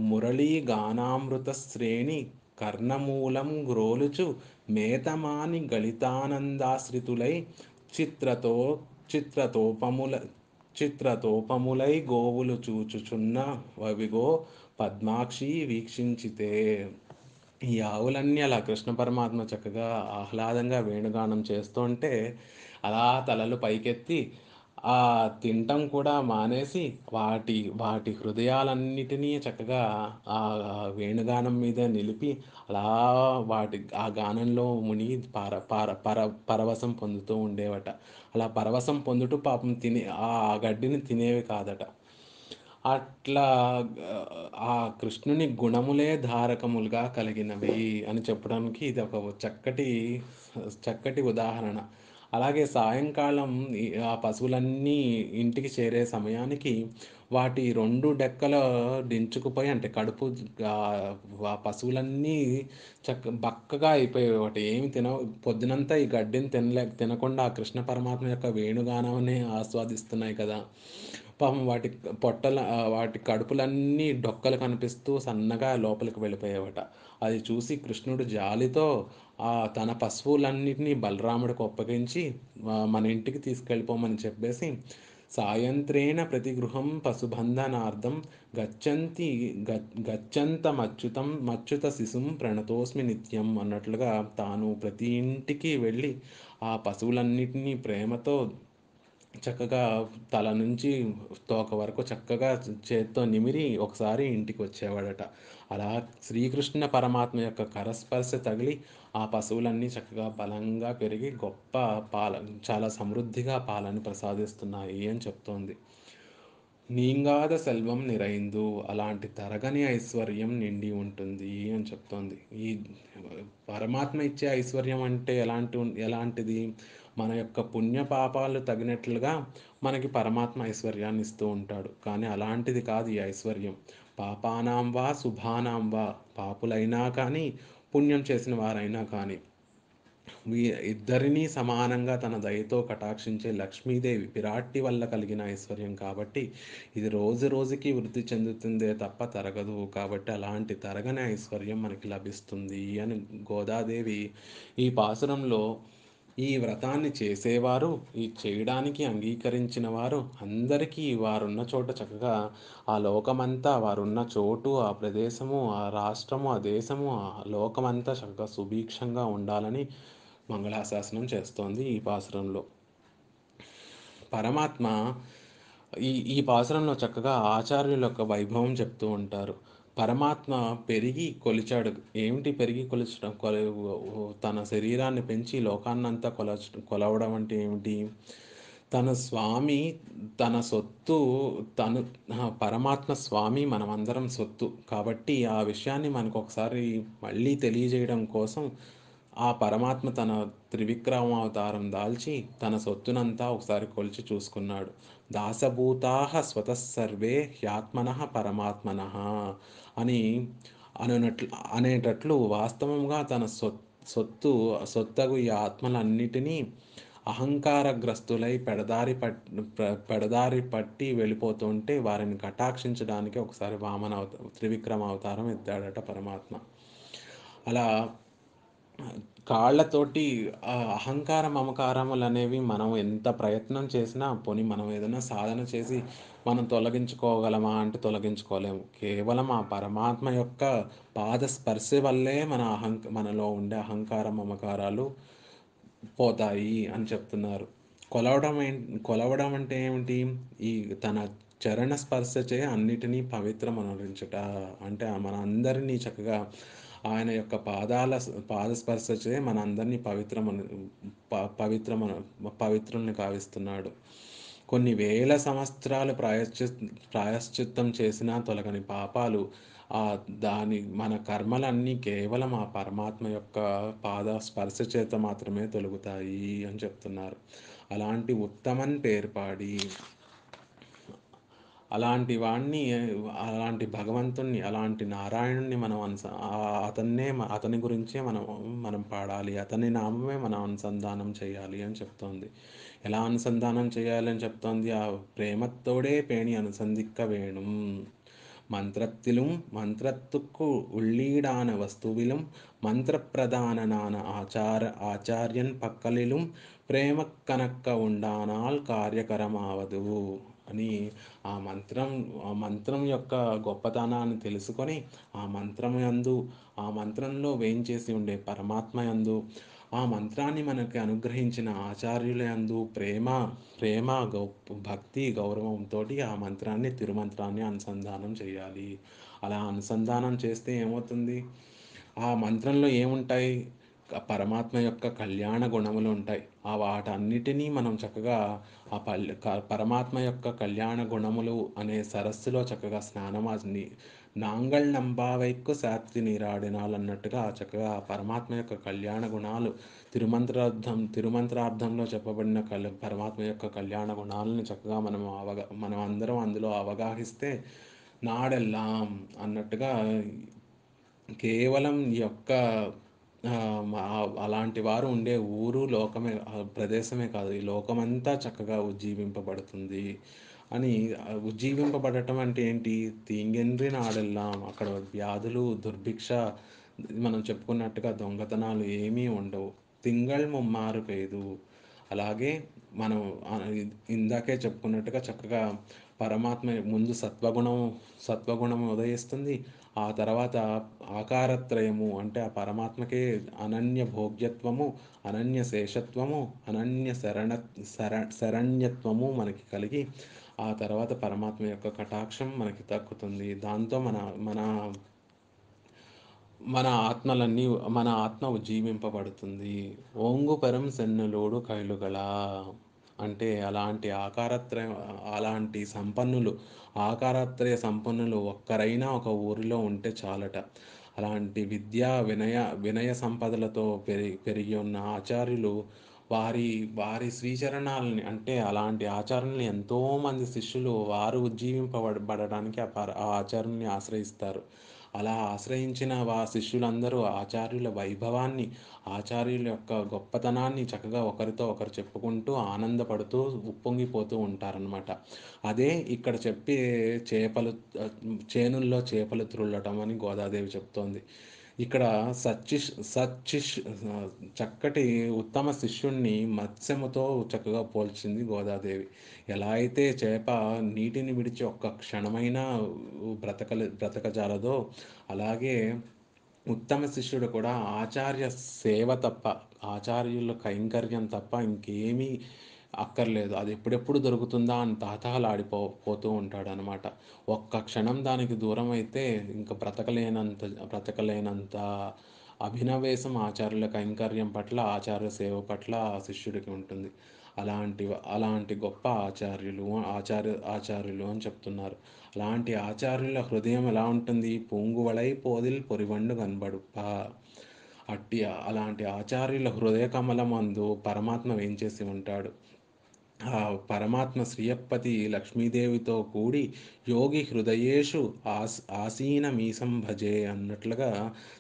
మురళీగానామృత శ్రేణి కర్ణమూలం గ్రోలుచు మేతమాని గలితానందాశ్రితులై చిత్రతో చిత్రతోపముల చిత్రతోపములై గోవులు చూచుచున్న వవిగో పద్మాక్షి వీక్షించితే. ఈ ఆవులన్నీ అలా కృష్ణ పరమాత్మ చక్కగా ఆహ్లాదంగా వేణుగానం చేస్తుంటే అలా తలలు పైకెత్తి ఆ తినటం కూడా మానేసి వాటి వాటి హృదయాలన్నిటినీ చక్కగా ఆ వేణుగానం మీద నిలిపి అలా ఆ గానంలో మునిగి పరవశం పొందుతూ ఉండేవట. అలా పరవశం పొందుతూ పాపం ఆ గడ్డిని తినేవి కాదట. అట్లా ఆ కృష్ణుని గుణములే ధారకములుగా కలిగినవి అని చెప్పడానికి ఇది ఒక చక్కటి చక్కటి ఉదాహరణ. అలాగే సాయంకాలం ఆ పశువులన్నీ ఇంటికి చేరే సమయానికి వాటి 2 డెక్కల దించుకుపోయి, అంటే కడుపు, ఆ పశువులన్నీ బక్కగా అయిపోయాయి. ఒకటి ఏమి పొద్దునంతా ఈ గడ్డిని తినకుండా ఆ కృష్ణ పరమాత్మ యొక్క వేణుగానాన్ని ఆస్వాదిస్తున్నాయి కదా. పాపం వాటి కడుపులన్నీ డొక్కలు కనిపిస్తూ సన్నగా లోపలికి వెళ్ళిపోయావట. అది చూసి కృష్ణుడు జాలితో తన పశువులన్నిటినీ బలరాముడికి అప్పగించి మన ఇంటికి తీసుకెళ్ళిపోమని చెప్పేసి సాయంత్రేణ ప్రతి గృహం పశుబంధనార్థం మచ్యుత శిశుం ప్రణతోస్మి నిత్యం అన్నట్లుగా తాను ప్రతి ఇంటికి వెళ్ళి ఆ పశువులన్నిటినీ ప్రేమతో చక్కగా తల నుంచి తోక వరకు చక్కగా చేత్తో నిమిరి ఒకసారి ఇంటికి వచ్చేవాడట. అలా శ్రీకృష్ణ పరమాత్మ యొక్క కరస్పర్శ తగిలి ఆ పశువులన్నీ చక్కగా బలంగా పెరిగి గొప్ప చాలా సమృద్ధిగా పాలను ప్రసాదిస్తున్నాయి అని చెప్తోంది. నీంగాద సెల్వం నిరైందు, అలాంటి తరగని ఐశ్వర్యం నిండి ఉంటుంది అని చెప్తోంది. ఈ పరమాత్మ ఇచ్చే ఐశ్వర్యం అంటే ఎలాంటిది? మన యొక్క పుణ్య పాపాలు తగినట్లుగా మనకి పరమాత్మ ఐశ్వర్యాన్ని ఇస్తూ ఉంటాడు. కానీ అలాంటిది కాదు ఈ ఐశ్వర్యం. పాపానాం వా శుభానాం వా, పాపులైనా కానీ పుణ్యం చేసిన వారైనా కానీ ఇద్దరినీ సమానంగా తన దయతో కటాక్షించే లక్ష్మీదేవి పిరాట్టి వల్ల కలిగిన ఐశ్వర్యం కాబట్టి ఇది రోజు రోజుకి వృద్ధి చెందుతుందే తప్ప తరగదు. కాబట్టి అలాంటి తరగని ఐశ్వర్యం మనకి లభిస్తుంది అని గోదాదేవి ఈ పాసురంలో ఈ వ్రతాన్ని చేసేవారు, ఈ చేయడానికి అంగీకరించిన వారు అందరికీ వారున్న చోట చక్కగా ఆ లోకమంతా, వారున్న చోటు, ఆ ప్రదేశము, ఆ రాష్ట్రము, ఆ దేశము, ఆ లోకమంతా చక్కగా సుభిక్షంగా ఉండాలని మంగళాశాసనం చేస్తోంది ఈ పాసురంలో. పరమాత్మ ఈ పాసురంలో చక్కగా ఆచార్యుల యొక్క వైభవం చెప్తూ ఉంటారు. పరమాత్మ పెరిగి కొలిచాడు. ఏమిటి పెరిగి కొలిచడం? తన శరీరాన్ని పెంచి లోకాన్నంతా కొలవడం అంటే ఏమిటి? తన స్వామి, తన సొత్తు, తను పరమాత్మ స్వామి మనమందరం సొత్తు. కాబట్టి ఆ విషయాన్ని మనకొకసారి మళ్ళీ తెలియజేయడం కోసం ఆ పరమాత్మ తన త్రివిక్రమావతారం దాల్చి తన సొత్తునంతా ఒకసారి కొలిచి చూసుకున్నాడు. దాసభూతాః స్వతः సర్వే హ్యాత్మనః పరమాత్మనః అని అనునట్లు అనేటట్లు వాస్తవంగా తన సొత్తగు ఈ ఆత్మలన్నిటినీ అహంకారగ్రస్తులై పెడదారి పట్టి వెళ్ళిపోతుంటే వారిని కటాక్షించడానికి ఒకసారి త్రివిక్రమ అవతారం ఎత్తాడట పరమాత్మ. అలా కాళ్ళతోటి అహంకార మమకారములనేవి మనం ఎంత ప్రయత్నం చేసినా పోనీ మనం ఏదైనా సాధన చేసి మనం తొలగించుకోగలమా అంటే తొలగించుకోలేము. కేవలం ఆ పరమాత్మ యొక్క పాద స్పర్శ వల్లే మనలో ఉండే అహంకార మమకారాలు పోతాయి అని చెప్తున్నారు. కొలవడం ఏం కొలవడం అంటే ఏమిటి? ఈ తన చరణ స్పర్శచే అన్నిటినీ పవిత్రమనరించుట. అంటే మనందరినీ చక్కగా ఆయన యొక్క పాద స్పర్శచే మనందరినీ పవిత్రమన పవిత్రుల్ని కావిస్తున్నాడు. కొన్ని వేల సంవత్సరాలు ప్రాయశ్చిత్తం చేసినా తొలగని పాపాలు మన కర్మలన్నీ కేవలం ఆ పరమాత్మ యొక్క పాద స్పర్శ చేత మాత్రమే తొలగుతాయి అని చెప్తున్నారు. అలాంటి ఉత్తమన్ పేర్పాడి అలాంటి వాడిని, అలాంటి భగవంతుణ్ణి, అలాంటి నారాయణుణ్ణి మనం అతని గురించే మనం పాడాలి. అతని నామమే మనం అనుసంధానం చేయాలి అని చెప్తోంది. ఎలా అనుసంధానం చేయాలి అని చెప్తోంది? ఆ ప్రేమతోడే పేణి అనుసంధిక్క వేణుం. மந்திரத்துக்கு உள்ளீடான வஸ்துவிலும் மந்திரப்பிரதானனான ఆచార్యన్ పక్కలిலும் ప్రేమ కనక్క ఉండానాల్ కార్యకరమావదు అని ఆ మంత్రం యొక్క గొప్పతనాన్ని తెలుసుకొని ఆ మంత్రంలో వేంచేసి ఉండే పరమాత్మ యందు ఆ మంత్రాన్ని మనకి అనుగ్రహించిన ఆచార్యుల యందు ప్రేమ భక్తి గౌరవంతో ఆ మంత్రాన్ని తిరుమంత్రాన్ని అనుసంధానం చేయాలి. అలా అనుసంధానం చేస్తే ఏమవుతుంది? ఆ మంత్రంలో ఏముంటాయి? పరమాత్మ యొక్క కళ్యాణ గుణములు ఉంటాయి. వాటన్నిటినీ మనం చక్కగా పరమాత్మ యొక్క కళ్యాణ గుణములు అనే సరస్సులో చక్కగా స్నానమాని నాంగల్ నంబావైక్కు శాత్తి నీరాడినాలు అన్నట్టుగా చక్కగా ఆ పరమాత్మ యొక్క కళ్యాణ గుణాలు తిరుమంత్రార్థంలో చెప్పబడిన పరమాత్మ యొక్క కళ్యాణ గుణాలను చక్కగా మనం అందరం అందులో అవగాహిస్తే నాడెల్లాం అన్నట్టుగా కేవలం ఈ యొక్క అలాంటి వారు ఉండే ఊరు లోకమే ప్రదేశమే కాదు, ఈ లోకమంతా చక్కగా ఉజ్జీవింపబడుతుంది అని. ఉజ్జీవింపబడటం అంటే ఏంటి? తీంగెండ్రి నాడెల్లాం, అక్కడ వ్యాధులు దుర్భిక్ష మనం చెప్పుకున్నట్టుగా దొంగతనాలు ఏమీ ఉండవు. తింగళ్ ముమ్మారు పేదు. అలాగే మనం ఇందాకే చెప్పుకున్నట్టుగా చక్కగా పరమాత్మ ముందు సత్వగుణం ఉదయిస్తుంది. ఆ తర్వాత ఆకారత్రయము అంటే ఆ పరమాత్మకే అనన్య భోగ్యత్వము, అనన్య శేషత్వము, అనన్య శరణ్యత్వము మనకి కలిగి ఆ తర్వాత పరమాత్మ యొక్క కటాక్షం మనకి దక్కుతుంది. దాంతో మన మన మన ఆత్మ ఉజ్జీవింపబడుతుంది. ఓంగు పరం సెన్నులోడు కైలుగల అంటే అలాంటి ఆకారత్రయ సంపన్నులు ఒక్కరైనా ఒక ఊరిలో ఉంటే చాలట. అలాంటి వినయ సంపదలతో పెరిగి ఉన్న ఆచార్యులు వారి వారి శ్రీచరణాలని అంటే అలాంటి ఆచార్యుల్ని ఎంతోమంది శిష్యులు వారు ఉజ్జీవింపబడడానికి ఆ ఆచార్యుల్ని ఆశ్రయిస్తారు. అలా ఆశ్రయించిన శిష్యులందరూ ఆచార్యుల వైభవాన్ని, ఆచార్యుల యొక్క గొప్పతనాన్ని చక్కగా ఒకరితో ఒకరు చెప్పుకుంటూ ఆనందపడుతూ ఉప్పొంగిపోతూ ఉంటారనమాట. అదే ఇక్కడ చెప్పే చేనుల్లో చేపలు త్రుళ్ళటం అని గోదాదేవి చెప్తోంది. ఇక్కడ చక్కటి ఉత్తమ శిష్యుణ్ణి మత్స్యముతో చక్కగా పోల్చింది గోదాదేవి. ఎలా అయితే చేప నీటిని విడిచి ఒక్క క్షణమైనా బ్రతకజాలదో అలాగే ఉత్తమ శిష్యుడు కూడా ఆచార్య సేవ తప్ప, ఆచార్యుల కైంకర్యం తప్ప ఇంకేమీ అక్కర్లేదు. అది ఎప్పుడెప్పుడు దొరుకుతుందా అని పోతూ ఉంటాడనమాట. ఒక్క క్షణం దానికి దూరం అయితే ఇంక బ్రతకలేనంత అభినవేశం ఆచార్యుల కైంకర్యం పట్ల, ఆచార్య సేవ పట్ల ఆ శిష్యుడికి ఉంటుంది. అలాంటి గొప్ప ఆచార్యులు అని చెప్తున్నారు. అలాంటి ఆచార్యుల హృదయం ఎలా ఉంటుంది? పూంగువలై పోదిల్ పొరివండు కనబడుప్ప. అలాంటి ఆచార్యుల హృదయ కమలమందు పరమాత్మ వేంచేసి ఉంటాడు. ఆ పరమాత్మ శ్రీయప్పతి లక్ష్మీదేవితో కూడి యోగి హృదయేషు ఆసీనమీశం భజే అన్నట్లుగా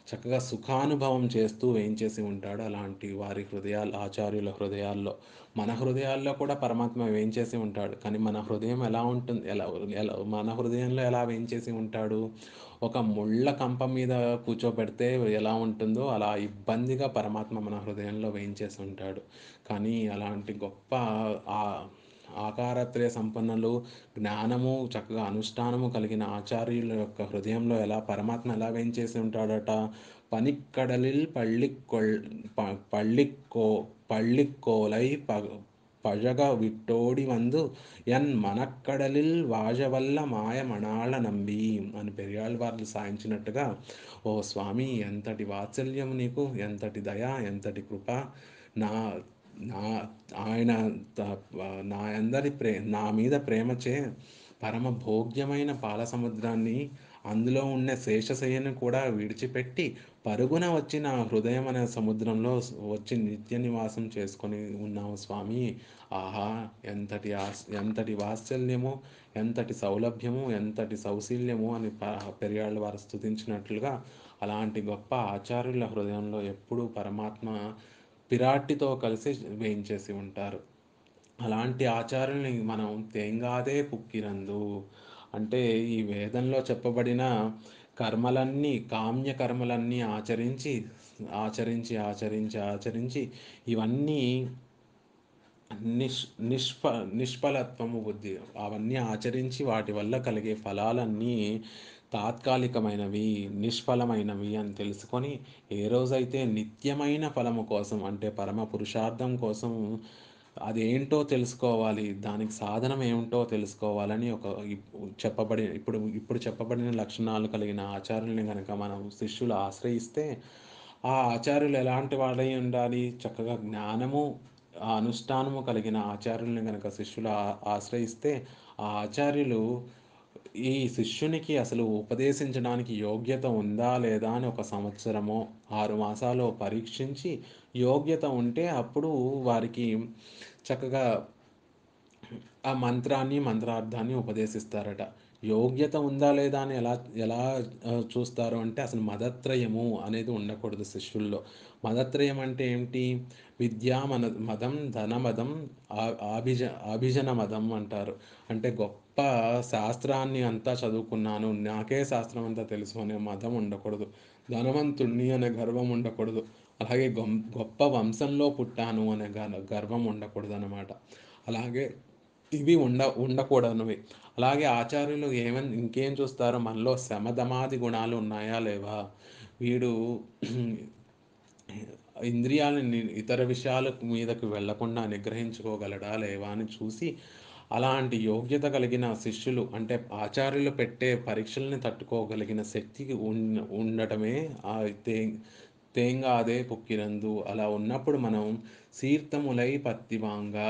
చక్కగా సుఖానుభవం చేస్తూ వేంచేసి ఉంటాడు అలాంటి వారి హృదయాలు, ఆచార్యుల హృదయాల్లో. మన హృదయాల్లో కూడా పరమాత్మ వేంచేసి ఉంటాడు. కానీ మన హృదయం ఎలా ఉంటుంది, మన హృదయంలో ఎలా వేంచేసి ఉంటాడు? ఒక ముళ్ళ కంప మీద కూర్చోబెడితే ఎలా ఉంటుందో అలా ఇబ్బందిగా పరమాత్మ మన హృదయంలో వేయించేసి ఉంటాడు. కానీ అలాంటి గొప్ప ఆ ఆకారత్రయ సంపన్నులు, జ్ఞానము చక్కగా అనుష్ఠానము కలిగిన ఆచార్యుల యొక్క హృదయంలో పరమాత్మ ఎలా వేయించేసి ఉంటాడట? పనిక్కడలిల్ పళ్ళిక్కో పళ్ళిక్కోలై పழக విట్టోడి వందు ఎన్ మనక్కడలిల్ వాజవల్ల మాయమణాళ నంబి అని పెరియాళ్ళ వారు సాయించినట్టుగా, ఓ స్వామి, ఎంతటి వాత్సల్యం నీకు, ఎంతటి దయ, ఎంతటి కృప! నా నా ఆయన నా మీద ప్రేమచే పరమ భోగ్యమైన పాల సముద్రాన్ని, అందులో ఉన్న శేషశయ్యను కూడా విడిచిపెట్టి పరుగున వచ్చి నా హృదయం అనే సముద్రంలో వచ్చి నిత్య నివాసం చేసుకొని ఉన్నావు స్వామి. ఆహా! ఎంతటి వాత్సల్యము, ఎంతటి సౌలభ్యము, ఎంతటి సౌశీల్యము అని పెరియాళ్ళ వారు స్తుతించినట్లుగా, అలాంటి గొప్ప ఆచార్యుల హృదయంలో ఎప్పుడూ పరమాత్మ పిరాట్టితో కలిసి వేయించేసి ఉంటారు. అలాంటి ఆచార్యుల్ని మనం తేంగాదే పుక్కిరందు అంటే, ఈ వేదంలో చెప్పబడిన కర్మలన్నీ, కామ్య కర్మలన్నీ ఆచరించి ఇవన్నీ నిష్ నిష్ఫ నిష్ఫలత్వము బుద్ధి, అవన్నీ ఆచరించి వాటి వల్ల కలిగే ఫలాలన్నీ తాత్కాలికమైనవి, నిష్ఫలమైనవి అని తెలుసుకొని, ఏ రోజైతే నిత్యమైన ఫలము కోసం అంటే పరమ పురుషార్థం కోసం అదేంటో తెలుసుకోవాలి, దానికి సాధనం ఏమిటో తెలుసుకోవాలని ఇప్పుడు చెప్పబడిన లక్షణాలు కలిగిన ఆచార్యుల్ని కనుక మనం శిష్యులు ఆశ్రయిస్తే, ఆ ఆచార్యులు ఎలాంటి వాళ్ళై ఉండాలి? చక్కగా జ్ఞానము, ఆ అనుష్ఠానము కలిగిన ఆచార్యుల్ని కనుక శిష్యులు ఆశ్రయిస్తే, ఆ ఆచార్యులు ఈ శిష్యునికి అసలు ఉపదేశించడానికి యోగ్యత ఉందా లేదా అని ఒక సంవత్సరమో 6 మాసాలో పరీక్షించి, యోగ్యత ఉంటే అప్పుడు వారికి చక్కగా ఆ మంత్రాన్ని, మంత్రార్థాన్ని ఉపదేశిస్తారట. యోగ్యత ఉందా లేదా అని ఎలా ఎలా చూస్తారు అంటే, అసలు మదత్రయము అనేది ఉండకూడదు శిష్యుల్లో. మదత్రయం అంటే ఏంటి? మదం, ధనమదం, ఆ ఆభిజ ఆభిజన మదం అంటారు. అంటే గొప్ప శాస్త్రాన్ని అంతా చదువుకున్నాను, నాకే శాస్త్రం అంతా తెలుసు అనే మదం ఉండకూడదు. ధనవంతుణ్ణి అనే గర్వం ఉండకూడదు. అలాగే గొప్ప వంశంలో పుట్టాను అనే గర్వం ఉండకూడదనమాట. అలాగే ఇవి ఉండకూడనివి. అలాగే ఆచార్యులు ఇంకేం చూస్తారు? మనలో శమధమాది గుణాలు ఉన్నాయా లేవా? వీడు ఇంద్రియాలని ఇతర విషయాల మీదకు వెళ్ళకుండా నిగ్రహించుకోగలడా లేవా అని చూసి, అలాంటి యోగ్యత కలిగిన శిష్యులు అంటే ఆచార్యులు పెట్టే పరీక్షల్ని తట్టుకోగలిగిన శక్తికి ఉండటమే ఆ తే తేంగాదే పుక్కిరందు. అలా ఉన్నప్పుడు మనం సీర్తములై పత్తివాంగా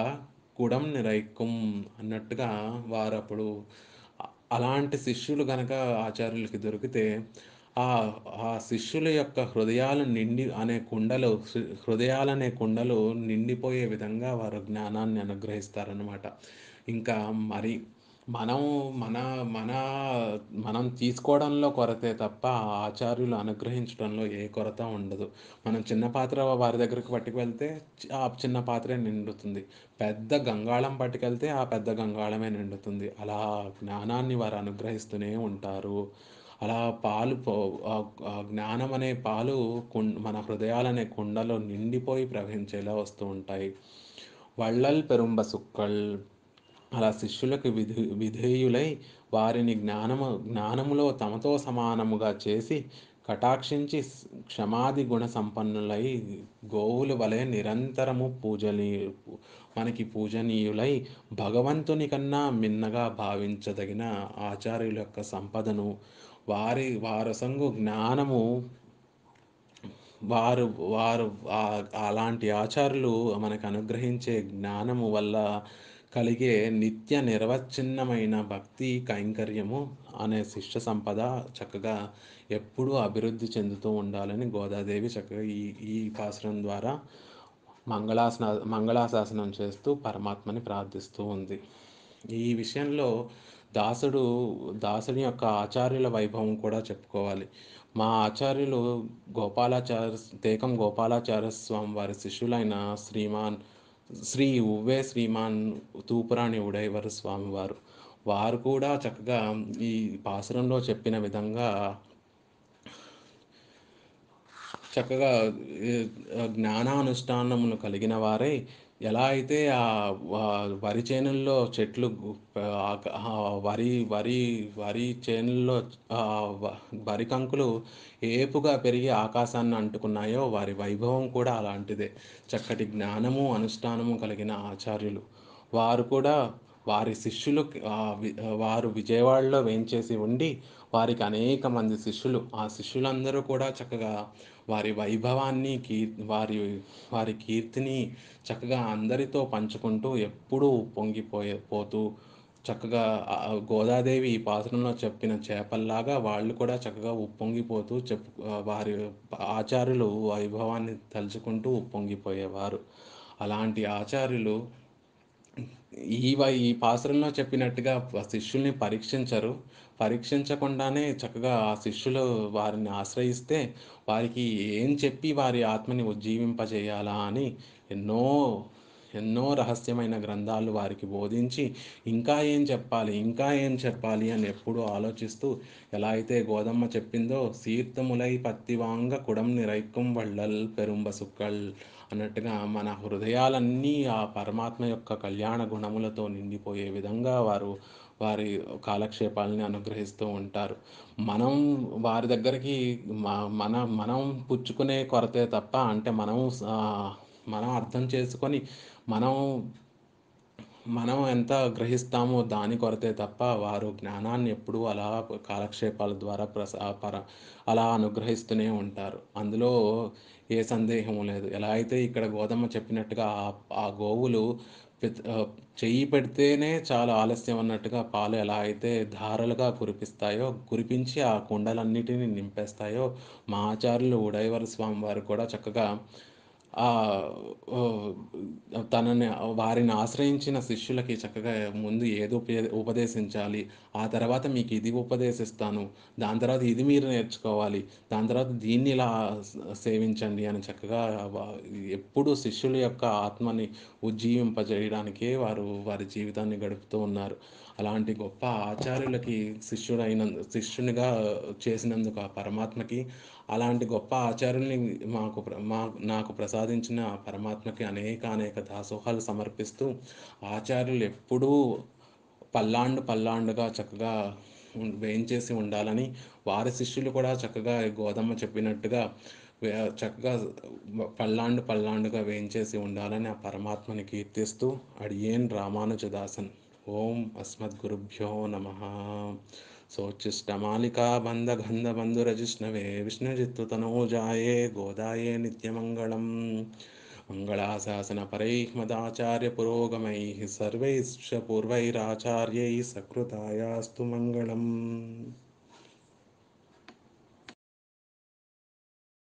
కుడం నిరైక్కుం అన్నట్టుగా వారప్పుడు అలాంటి శిష్యులు గనక ఆచార్యులకి దొరికితే, ఆ ఆ శిష్యుల యొక్క హృదయాలనే కుండలు నిండిపోయే విధంగా వారు జ్ఞానాన్ని అనుగ్రహిస్తారనమాట. ఇంకా మరి మనం మన మన మనం తీసుకోవడంలో కొరతే తప్ప, ఆ ఆచార్యులు అనుగ్రహించడంలో ఏ కొరత ఉండదు. మనం చిన్న పాత్ర వారి దగ్గరికి పట్టుకువెళ్తే ఆ చిన్న పాత్రే నిండుతుంది. పెద్ద గంగాళం పట్టుకెళ్తే ఆ పెద్ద గంగాళమే నిండుతుంది. అలా జ్ఞానాన్ని వారు అనుగ్రహిస్తూనే ఉంటారు. అలా ఆ జ్ఞానం అనే పాలు మన హృదయాలనే కుండలో నిండిపోయి ప్రవహించేలా వస్తూ ఉంటాయి. వళ్ళల్ పెరుంబ సుక్కల్ అలా శిష్యులకు విధేయులై వారిని జ్ఞానములో తమతో సమానముగా చేసి కటాక్షించి క్షమాది గుణ సంపన్నులై గోవుల వలె నిరంతరము మనకి పూజనీయులై భగవంతుని కన్నా మిన్నగా భావించదగిన ఆచార్యుల యొక్క సంపదను వారసంగు జ్ఞానము వారు వారు అలాంటి ఆచార్యులు మనకు అనుగ్రహించే జ్ఞానము వల్ల కలిగే నిత్య నిర్వచ్ఛిన్నమైన భక్తి కైంకర్యము అనే శిష్య సంపద చక్కగా ఎప్పుడూ అభివృద్ధి చెందుతూ ఉండాలని గోదాదేవి చక్కగా ఈ ఈ పాసురం ద్వారా మంగళాశాసనం చేస్తూ పరమాత్మని ప్రార్థిస్తూ ఉంది. ఈ విషయంలో దాసుడు దాసుని యొక్క ఆచార్యుల వైభవం కూడా చెప్పుకోవాలి. మా ఆచార్యులు తేకం గోపాలాచార్య స్వామి వారి శిష్యులైన శ్రీ ఉవ్వే శ్రీమాన్ తూపురాణి ఉడయవర స్వామివారు. వారు కూడా చక్కగా ఈ పాసురంలో చెప్పిన విధంగా చక్కగా ఈ జ్ఞానానుష్ఠానములు కలిగిన వారై ఎలా అయితే వరి చేనుల్లో చెట్లు వరి వరి వరి చేనుల్లో వరి కంకులు ఏపుగా పెరిగి ఆకాశాన్ని అంటుకున్నాయో వారి వైభవం కూడా అలాంటిదే. చక్కటి జ్ఞానము అనుష్ఠానము కలిగిన ఆచార్యులు వారు కూడా వారి శిష్యులు వారు విజయవాడలో వేంచేసి ఉండి వారికి అనేక మంది శిష్యులు ఆ శిష్యులందరూ కూడా చక్కగా వారి వైభవాన్ని వారి కీర్తిని చక్కగా అందరితో పంచుకుంటూ ఎప్పుడూ పోతూ చక్కగా గోదాదేవి ఈ పాత్రలో చెప్పిన చేపల్లాగా వాళ్ళు కూడా చక్కగా ఉప్పొంగిపోతూ వారి ఆచార్యులు వైభవాన్ని తలుచుకుంటూ ఉప్పొంగిపోయేవారు. అలాంటి ఆచార్యులు ఈ పాసురంలో చెప్పినట్టుగా శిష్యుల్ని పరీక్షించరు. పరీక్షించకుండానే చక్కగా ఆ శిష్యులు వారిని ఆశ్రయిస్తే వారికి ఏం చెప్పి వారి ఆత్మని ఉజ్జీవింపజేయాలా అని ఎన్నో ఎన్నో రహస్యమైన గ్రంథాలు వారికి బోధించి ఇంకా ఏం చెప్పాలి ఇంకా ఏం చెప్పాలి అని ఎప్పుడూ ఆలోచిస్తూ ఎలా అయితే గోదమ్మ చెప్పిందో సీర్తములై పత్తివాంగ కుడం నిరైక్కుం వళ్ళల్ పెరుంబ సుక్కల్ అన్నట్టుగా మన హృదయాలన్నీ ఆ పరమాత్మ యొక్క కళ్యాణ గుణములతో నిండిపోయే విధంగా వారి కాలక్షేపాలని అనుగ్రహిస్తూ ఉంటారు. మనం వారి దగ్గరికి మనం పుచ్చుకునే కొరతే తప్ప అంటే మనం అర్థం చేసుకొని మనం మనం ఎంత గ్రహిస్తామో దాని కొరతే తప్ప వారు జ్ఞానాన్ని ఎప్పుడూ అలా కాలక్షేపాల ద్వారా అలా అనుగ్రహిస్తూనే ఉంటారు. అందులో ఏ సందేహము లేదు. ఎలా అయితే ఇక్కడ గోదమ్మ చెప్పినట్టుగా ఆ గోవులు చెయ్యి పెడితేనే చాలా ఆలస్యం అన్నట్టుగా పాలు ఎలా అయితే ధారలుగా కురిపించి ఆ కుండలన్నిటిని నింపేస్తాయో మా ఆచార్యులు ఉడయవర స్వామి వారు కూడా చక్కగా తనని వారిని ఆశ్రయించిన శిష్యులకి చక్కగా ముందు ఏది ఉపదేశించాలి, ఆ తర్వాత మీకు ఇది ఉపదేశిస్తాను, దాని తర్వాత ఇది మీరు నేర్చుకోవాలి, దాని తర్వాత దీన్ని ఇలా సేవించండి అని చక్కగా ఎప్పుడూ శిష్యుల యొక్క ఆత్మని ఉజ్జీవింపజేయడానికే వారి జీవితాన్ని గడుపుతూ ఉన్నారు. అలాంటి గొప్ప ఆచార్యులకి శిష్యునిగా చేసినందుకు ఆ పరమాత్మకి, అలాంటి గొప్ప ఆచార్యుల్ని నాకు ప్రసాదించిన పరమాత్మకి అనేక దాసోహాలు సమర్పిస్తూ ఆచార్యులు ఎప్పుడూ పల్లాండుగా చక్కగా వేయించేసి ఉండాలని వారి శిష్యులు కూడా చక్కగా గోదమ్మ చెప్పినట్టుగా చక్కగా పల్లాండుగా వేయించేసి ఉండాలని ఆ పరమాత్మని కీర్తిస్తూ అడియేన్ రామానుజదాసన్. ఓం అస్మద్గురుభ్యో నమః. सोच्छिष्टमालिका बन्धगन्धबन्धुरजिष्णवे विष्णुजित्तुतनूजाये गोदाये नित्यमङ्गलम्. मङ्गलाशासनपरैः मदाचार्यपुरोगमैः सर्वैश्च पूर्वैराचार्यैः सकृतायास्तु मङ्गलम्.